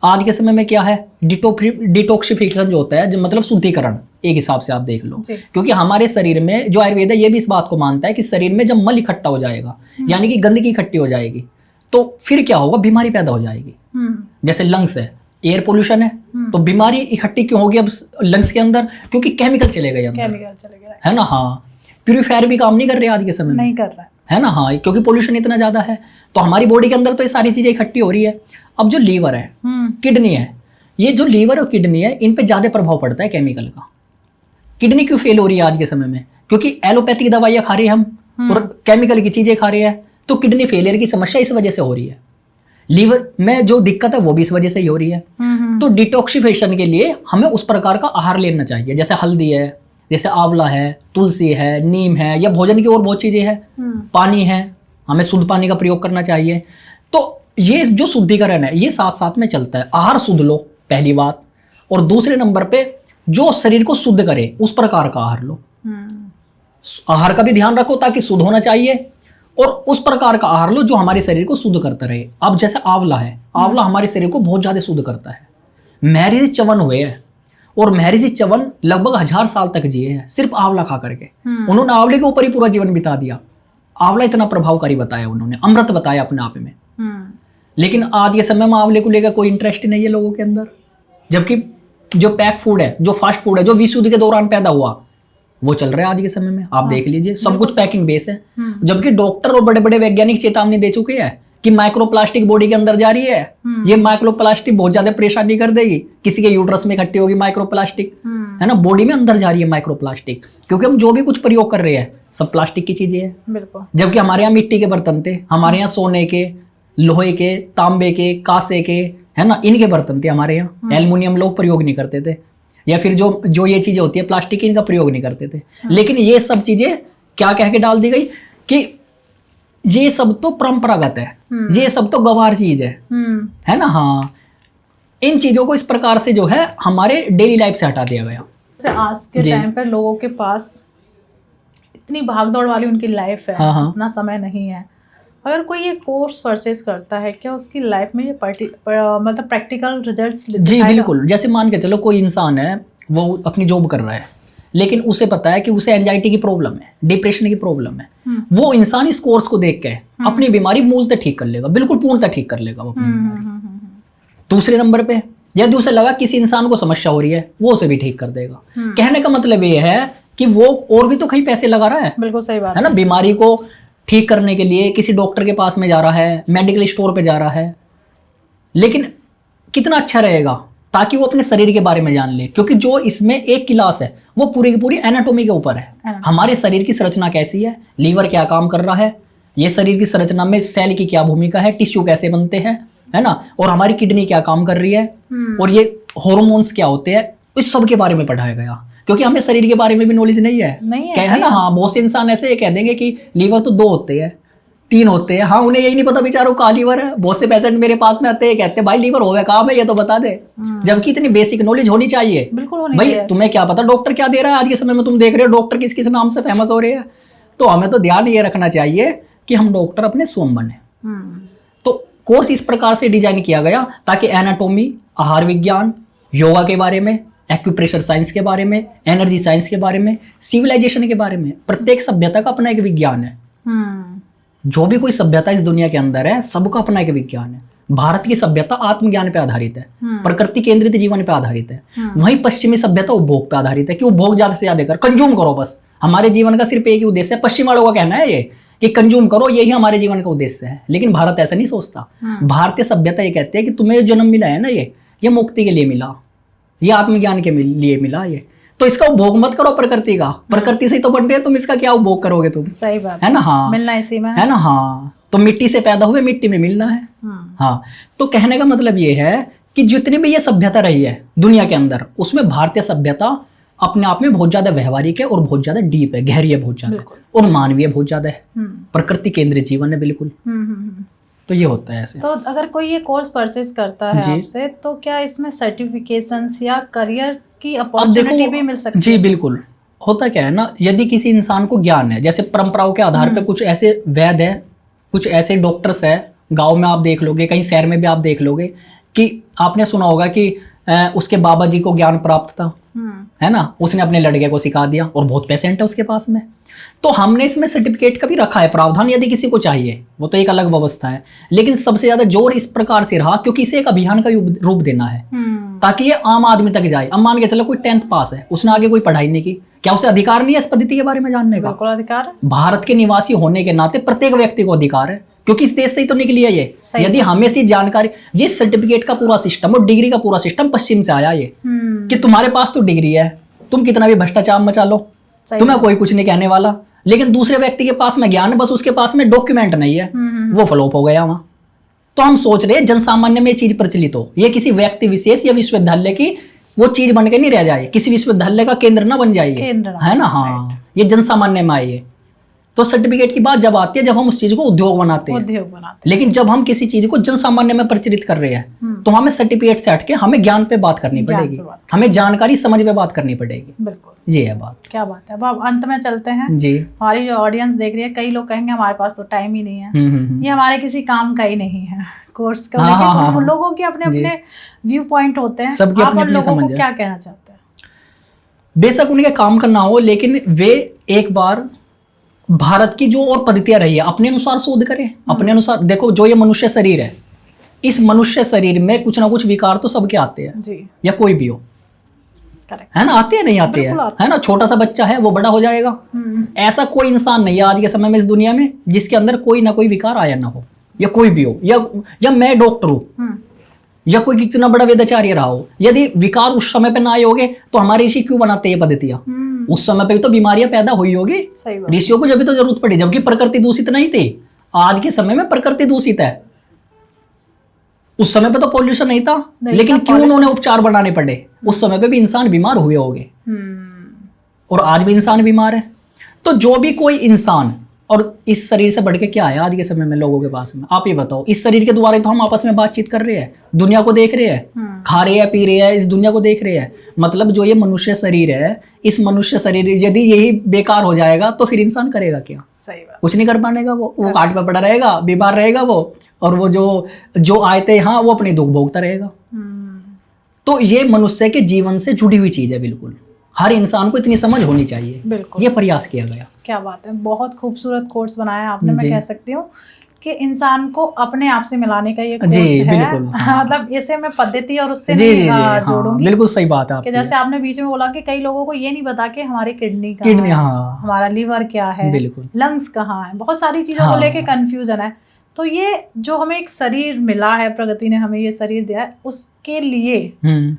आज के समय में क्या है, डिटॉक्सिफिकेशन जो होता है, जो मतलब शुद्धिकरण, एक हिसाब से आप देख लो। क्योंकि हमारे शरीर में जो आयुर्वेद है ये भी इस बात को मानता है कि शरीर में जब मल इकट्ठा हो जाएगा, यानी कि गंदगी इकट्ठी हो जाएगी, तो फिर क्या होगा, बीमारी पैदा हो जाएगी। जैसे लंग्स है, एयर पोल्यूशन है, तो बीमारी इकट्ठी क्यों होगी अब लंग्स के अंदर? क्योंकि केमिकल चले गए अंदर, है ना। हाँ, प्यूरीफायर भी काम नहीं कर रहे आज के समय में, नहीं कर रहा है ना। हाँ, क्योंकि पोल्यूशन इतना ज्यादा है, तो हमारी बॉडी के अंदर तो ये सारी चीजें इकट्ठी हो रही है। अब जो लीवर है, किडनी है, ये जो लीवर और किडनी है, इन पे ज्यादा प्रभाव पड़ता है केमिकल का। किडनी क्यों फेल हो रही है आज के समय में? क्योंकि एलोपैथिक दवाइयां खा रहे हैं हम और केमिकल की चीजें खा रहे हैं, तो किडनी फेलियर की समस्या इस वजह से हो रही है। लीवर में जो दिक्कत है वो भी इस वजह से ही हो रही है। तो डिटॉक्सिफिकेशन के लिए हमें उस प्रकार का आहार लेना चाहिए, जैसे हल्दी है, जैसे आंवला है, तुलसी है, नीम है, या भोजन की और बहुत चीजें हैं। पानी है, हमें शुद्ध पानी का प्रयोग करना चाहिए। तो ये जो शुद्धिकरण है ये साथ साथ में चलता है। आहार शुद्ध लो, पहली बात, और दूसरे नंबर पे जो शरीर को शुद्ध करे उस प्रकार का आहार लो। आहार का भी ध्यान रखो ताकि शुद्ध होना चाहिए, और उस प्रकार का आहार लो जो हमारे शरीर को शुद्ध करता रहे। अब जैसे आंवला है, आंवला हमारे शरीर को बहुत ज्यादा शुद्ध करता है। महर्षि च्यवन हुए हैं, और महर्षि च्यवन लगभग 1000 साल तक जिए हैं सिर्फ आंवला खा करके। उन्होंने आंवले के ऊपर ही पूरा जीवन बिता दिया। आंवला इतना प्रभावकारी बताया उन्होंने, अमृत बताया अपने आप में। लेकिन आज के समय में आंवले को लेकर कोई इंटरेस्ट नहीं है लोगों के अंदर, जबकि जो पैक फूड है, जो फास्ट फूड है, जो विश्व युद्ध के दौरान पैदा हुआ, वो चल रहा है आज के समय में। आप देख लीजिए, सब कुछ पैकिंग बेस है। जबकि डॉक्टर और बड़े बड़े वैज्ञानिक चेतावनी दे चुके हैं कि माइक्रोप्लास्टिक बॉडी के अंदर जा रही है। ये माइक्रोप्लास्टिक बहुत ज्यादा परेशानी कर देगी, किसी के यूट्रस में इकट्ठी होगी माइक्रोप्लास्टिक, है ना, बॉडी में अंदर जा रही है माइक्रोप्लास्टिक। क्योंकि हम जो भी कुछ प्रयोग कर रहे हैं सब प्लास्टिक की चीजें हैं। बिल्कुल। जबकि हमारे यहाँ मिट्टी के बर्तन थे, हमारे यहाँ सोने के, लोहे के, तांबे के, कांसे के, है ना, इनके बर्तन थे हमारे यहाँ। एल्युमिनियम लोग प्रयोग नहीं करते थे, या फिर जो ये चीजें होती है प्लास्टिक की, इनका प्रयोग नहीं करते थे। लेकिन ये सब चीजें क्या कह के डाल दी गई कि ये सब तो परंपरागत है, ये सब तो गवार चीज है ना। हाँ, इन चीजों को इस प्रकार से जो है हमारे डेली लाइफ से हटा दिया गया। जैसे आज के टाइम पर लोगों के पास इतनी भागदौड़ वाली उनकी लाइफ है, इतना समय नहीं है। अगर कोई ये कोर्स परचेज करता है, क्या उसकी लाइफ में ये मतलब प्रैक्टिकल रिजल्ट्स जी बिल्कुल। जैसे मान के चलो कोई इंसान है, वो अपनी जॉब कर रहा है, लेकिन उसे पता है कि उसे एंजाइटी की प्रॉब्लम है, डिप्रेशन की प्रॉब्लम है। वो इंसान इस कोर्स को देख के अपनी बीमारी मूलतः ठीक कर लेगा, बिल्कुल पूर्णतः ठीक कर लेगा वो अपनी बीमारी। दूसरे नंबर पे यदि उसे लगा किसी इंसान को समस्या हो रही है, वो उसे भी ठीक कर देगा। कहने का मतलब ये है कि वो और भी तो कहीं पैसे लगा रहा है। बिल्कुल सही बात है ना। बीमारी को ठीक करने के लिए किसी डॉक्टर के पास में जा रहा है, मेडिकल स्टोर पे जा रहा है, लेकिन कितना अच्छा रहेगा ताकि वो अपने शरीर के बारे में जान ले। क्योंकि जो इसमें एक क्लास है वो पूरी की पूरी एनाटॉमी के ऊपर है। हमारे शरीर की संरचना कैसी है, लीवर क्या काम कर रहा है, ये शरीर की संरचना में सेल की क्या भूमिका है, टिश्यू कैसे बनते हैं, है ना, और हमारी किडनी क्या काम कर रही है, और ये हार्मोन्स क्या होते हैं, इस सब के बारे में पढ़ाया गया। क्योंकि हमें शरीर के बारे में भी नॉलेज नहीं है, है ना। हाँ, बहुत से इंसान ऐसे कह देंगे कि लीवर तो 2 होते हैं, 3 होते हैं। हाँ, उन्हें यही नहीं पता बेचारों का लीवर है। बहुत से पेशेंट मेरे पास में आते हैं, कहते हैं भाई लीवर हो गया, काम है ये तो बता दे। जबकि इतनी बेसिक नॉलेज होनी चाहिए। बिल्कुल होनी भाई तुम्हें क्या पता डॉक्टर क्या दे रहा है। आज के समय में तुम देख रहे हो डॉक्टर किस किस नाम से फेमस हो रहे हैं। तो हमें तो ध्यान ये रखना चाहिए कि हम डॉक्टर अपने स्वयं बने। तो कोर्स इस प्रकार से डिजाइन किया गया ताकि एनाटॉमी, आहार विज्ञान, योगा के बारे में, एक्यूप्रेशर साइंस के बारे में, एनर्जी साइंस के बारे में, सिविलाइजेशन के बारे में, प्रत्येक सभ्यता का अपना एक विज्ञान है। जो भी कोई सभ्यता इस दुनिया के अंदर है, सबका अपना एक विज्ञान है। भारत की सभ्यता आत्मज्ञान पे आधारित है, प्रकृति केंद्रित जीवन पे आधारित है। वहीं पश्चिमी सभ्यता उपभोग पे आधारित है कि उपभोग ज्यादा से ज्यादा कर, कंज्यूम करो बस। हमारे जीवन का सिर्फ एक ही उद्देश्य है, पश्चिम वालों का कहना है ये कि कंज्यूम करो, यही हमारे जीवन का उद्देश्य है। लेकिन भारत ऐसा नहीं सोचता। भारतीय सभ्यता ये कहते हैं कि तुम्हें जो जन्म मिला है ना, ये मुक्ति के लिए मिला, ये आत्मज्ञान के लिए मिला। ये तो इसका उपभोग मत करो प्रकृति का, प्रकृति से ही तो बन रहे हैं, तुम इसका क्या उपभोग करोगे तुम? सही बात है ना। हाँ, मिलना इसी में है ना। हाँ, तो मिट्टी से पैदा हुए, मिट्टी में मिलना है। हाँ, तो कहने का मतलब ये है कि जितनी भी ये सभ्यता रही है दुनिया के अंदर, उसमें भारतीय सभ्यता अपने आप में बहुत ज्यादा व्यवहारिक है और बहुत ज्यादा डीप है, गहरी है बहुत ज्यादा, और मानवीय बहुत ज्यादा है, प्रकृति केंद्रित जीवन है बिल्कुल। तो ये होता है ऐसे। तो अगर कोई ये कोर्स परचेज करता है आपसे, तो क्या इसमें सर्टिफिकेशंस या करियर की अपॉर्चुनिटी भी मिल सकती है? जी बिल्कुल। होता क्या है ना, यदि किसी इंसान को ज्ञान है, जैसे परंपराओं के आधार पे कुछ ऐसे वैद्य हैं, कुछ ऐसे डॉक्टर्स हैं, गांव में आप देख लोगे, कहीं शहर में भी आप देख लोगे कि आपने सुना होगा कि उसके बाबा जी को ज्ञान प्राप्त था, है ना, उसने अपने लड़के को सिखा दिया और बहुत पेशेंट है उसके पास में। तो हमने इसमें सर्टिफिकेट का भी रखा है प्रावधान, यदि किसी को चाहिए, वो तो एक अलग व्यवस्था है। लेकिन सबसे ज्यादा जोर इस प्रकार से रहा क्योंकि इसे एक अभियान का रूप देना है, ताकि ये आम आदमी तक जाए। अब मान के चलो कोई 10th पास है, उसने आगे कोई पढ़ाई नहीं की, क्या उसे अधिकार नहीं है इस पद्धति के बारे में जानने का? बिल्कुल अधिकार है। भारत के निवासी होने के नाते प्रत्येक व्यक्ति को अधिकार है, क्योंकि इस देश से ही तो निकली है ये। यदि हमें इसी जानकारी, ये सर्टिफिकेट का पूरा सिस्टम और डिग्री का पूरा सिस्टम पश्चिम से आया ये, कि तुम्हारे पास तो डिग्री है, तुम कितना भी भ्रष्टाचार मचा लो, तुम्हें कोई कुछ नहीं कहने वाला। लेकिन दूसरे व्यक्ति के पास में ज्ञान है, बस उसके पास में डॉक्यूमेंट नहीं है, वो फ्लॉप हो गया वहां। तो हम सोच रहे हैं जनसामान्य में ये चीज प्रचलित हो, ये किसी व्यक्ति विशेष या विश्वविद्यालय की वो चीज बन के नहीं रह जाए, किसी विश्वविद्यालय का केंद्र ना बन जाए, है ना। हाँ, ये जनसामान्य में आए। तो सर्टिफिकेट की बात जब आती है, जब हम उस चीज को उद्योग बनाते हैं। लेकिन जब हम किसी चीज को जनसामान्य में प्रचलित कर रहे हैं, तो हमें सर्टिफिकेट से हटके हमें ज्ञान पे बात करनी पड़ेगी, हमें जानकारी समझ पे बात करनी पड़ेगी। बिल्कुल, ये है बात। क्या बात है। अब अंत में चलते हैं जी। हमारी जो ऑडियंस देख रही है, कई लोग कहेंगे हमारे पास तो टाइम ही नहीं है, ये हमारे किसी काम का ही नहीं है कोर्स का। लेकिन लोगों के अपने अपने व्यू पॉइंट होते हैं, आप उन लोगों को क्या कहना चाहते हैं? बेशक उनके काम करना हो, लेकिन वे एक बार भारत की जो और पद्धतियां रही है अपने अनुसार शोध करें, अपने अनुसार। देखो, जो ये मनुष्य शरीर है, इस मनुष्य शरीर में कुछ ना कुछ विकार तो सबके आते हैं जी, या कोई भी हो, है ना, आते हैं नहीं आते हैं, है ना। छोटा सा बच्चा है, वो बड़ा हो जाएगा। ऐसा कोई इंसान नहीं है आज के समय में इस दुनिया में जिसके अंदर कोई ना कोई विकार आया ना हो, या कोई भी हो, या मैं डॉक्टर हूं, या कोई कितना बड़ा वेदाचार्य रहा हो। यदि विकार उस समय पे ना आए होगे तो हमारे ऋषि क्यों बनाते हैं पद्धतियां? उस समय पे भी तो बीमारियां पैदा हुई होगी, ऋषियों को जब भी तो जरूरत पड़ी, जबकि प्रकृति दूषित नहीं थी। आज के समय में प्रकृति दूषित है, उस समय पे तो पॉल्यूशन नहीं था, लेकिन क्यों उन्होंने उपचार बनाने पड़े? उस समय पे भी इंसान बीमार हुए होंगे, और आज भी इंसान बीमार है। तो जो भी कोई इंसान, और इस शरीर से बढ़ के क्या है आज के समय में लोगों के पास में? आप ये बताओ। इस शरीर के द्वारा तो हम आपस में बातचीत कर रहे हैं, दुनिया को देख रहे हैं, खा रहे हैं, पी रहे हैं, इस दुनिया को देख रहे हैं। मतलब जो ये मनुष्य शरीर है, इस मनुष्य शरीर यदि यही बेकार हो जाएगा तो फिर इंसान करेगा क्या? सही बात, कुछ नहीं कर पाएगा। वो काट पे पड़ा रहेगा, बीमार रहेगा वो, और वो जो आए थे हाँ, वो अपने दुख भोगता रहेगा। तो ये मनुष्य के जीवन से जुड़ी हुई चीज है बिल्कुल। हर इंसान को इतनी समझ होनी चाहिए, बिल्कुल, ये प्रयास किया गया। क्या बात है, बहुत खूबसूरत कोर्स बनाया आपने। मैं कह सकती हूँ कि इंसान को अपने आप से मिलाने का ये कोर्स है। हाँ। मतलब इसे मैं पद्धति और उससे नहीं जोड़ूंगी। बिल्कुल सही बात है कि जैसे आपने बीच में बोला कि कई लोगों को ये नहीं पता कि हमारी किडनी है, हमारा लीवर क्या है, लंग्स कहाँ है, बहुत सारी चीजों को लेके कंफ्यूजन है। तो ये जो हमें एक शरीर मिला है, प्रकृति ने हमें ये शरीर दिया है, उसके लिए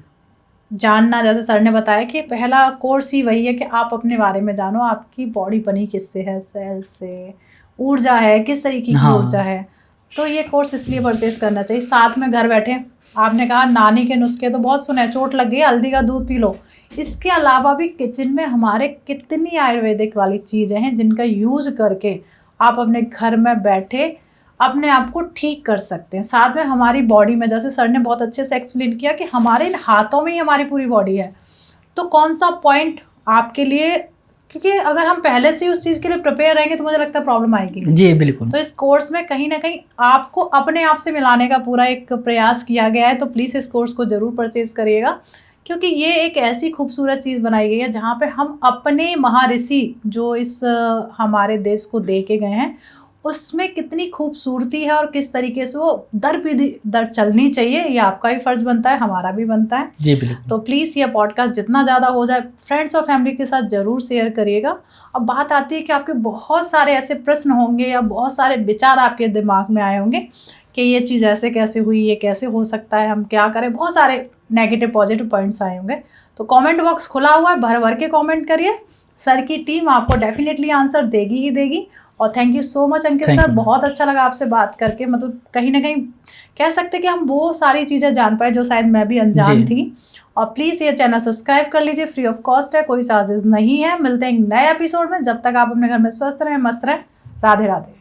जानना, जैसे सर ने बताया कि पहला कोर्स ही वही है कि आप अपने बारे में जानो, आपकी बॉडी बनी किससे है, सेल से, ऊर्जा है, किस तरीके की ऊर्जा है। तो ये कोर्स इसलिए परचेस करना चाहिए। साथ में घर बैठे, आपने कहा नानी के नुस्खे तो बहुत सुने, चोट लग गई हल्दी का दूध पी लो। इसके अलावा भी किचन में हमारे कितनी आयुर्वेदिक वाली चीज़ें हैं जिनका यूज करके आप अपने घर में बैठे अपने आप को ठीक कर सकते हैं। साथ में हमारी बॉडी में, जैसे सर ने बहुत अच्छे से एक्सप्लेन किया कि हमारे इन हाथों में ही हमारी पूरी बॉडी है। तो कौन सा पॉइंट आपके लिए, क्योंकि अगर हम पहले से उस चीज़ के लिए प्रिपेयर रहेंगे तो मुझे लगता है प्रॉब्लम आएगी जी। बिल्कुल। तो इस कोर्स में कहीं ना कहीं आपको अपने आप से मिलाने का पूरा एक प्रयास किया गया है। तो प्लीज़ इस कोर्स को ज़रूर परचेज करिएगा, क्योंकि ये एक ऐसी खूबसूरत चीज़ बनाई गई है जहाँ पे हम अपने महर्षि जो इस हमारे देश को दे के गए हैं, उसमें कितनी खूबसूरती है और किस तरीके से वो दर पे दर चलनी चाहिए, ये आपका भी फर्ज बनता है, हमारा भी बनता है। जी बिल्कुल। तो प्लीज़ ये पॉडकास्ट जितना ज़्यादा हो जाए फ्रेंड्स और फैमिली के साथ ज़रूर शेयर करिएगा। अब बात आती है कि आपके बहुत सारे ऐसे प्रश्न होंगे या बहुत सारे विचार आपके दिमाग में आए होंगे कि ये चीज़ ऐसे कैसे हुई, ये कैसे हो सकता है, हम क्या करें, बहुत सारे नेगेटिव पॉजिटिव पॉइंट्स आए होंगे। तो कमेंट बॉक्स खुला हुआ है, भर भर के कमेंट करिए, सर की टीम आपको डेफिनेटली आंसर देगी ही देगी। और thank you so much Ankit Thank sir, you, ma'am. बहुत अच्छा लगा आपसे बात करके। मतलब कहीं ना कहीं कह सकते हैं कि हम वो सारी चीज़ें जान पाए जो शायद मैं भी अनजान जी। थी। और प्लीज़ ये चैनल सब्सक्राइब कर लीजिए, फ्री ऑफ कॉस्ट है, कोई चार्जेस नहीं है। मिलते हैं एक नए एपिसोड में, जब तक आप अपने घर में स्वस्थ रहें, मस्त रहें। राधे राधे।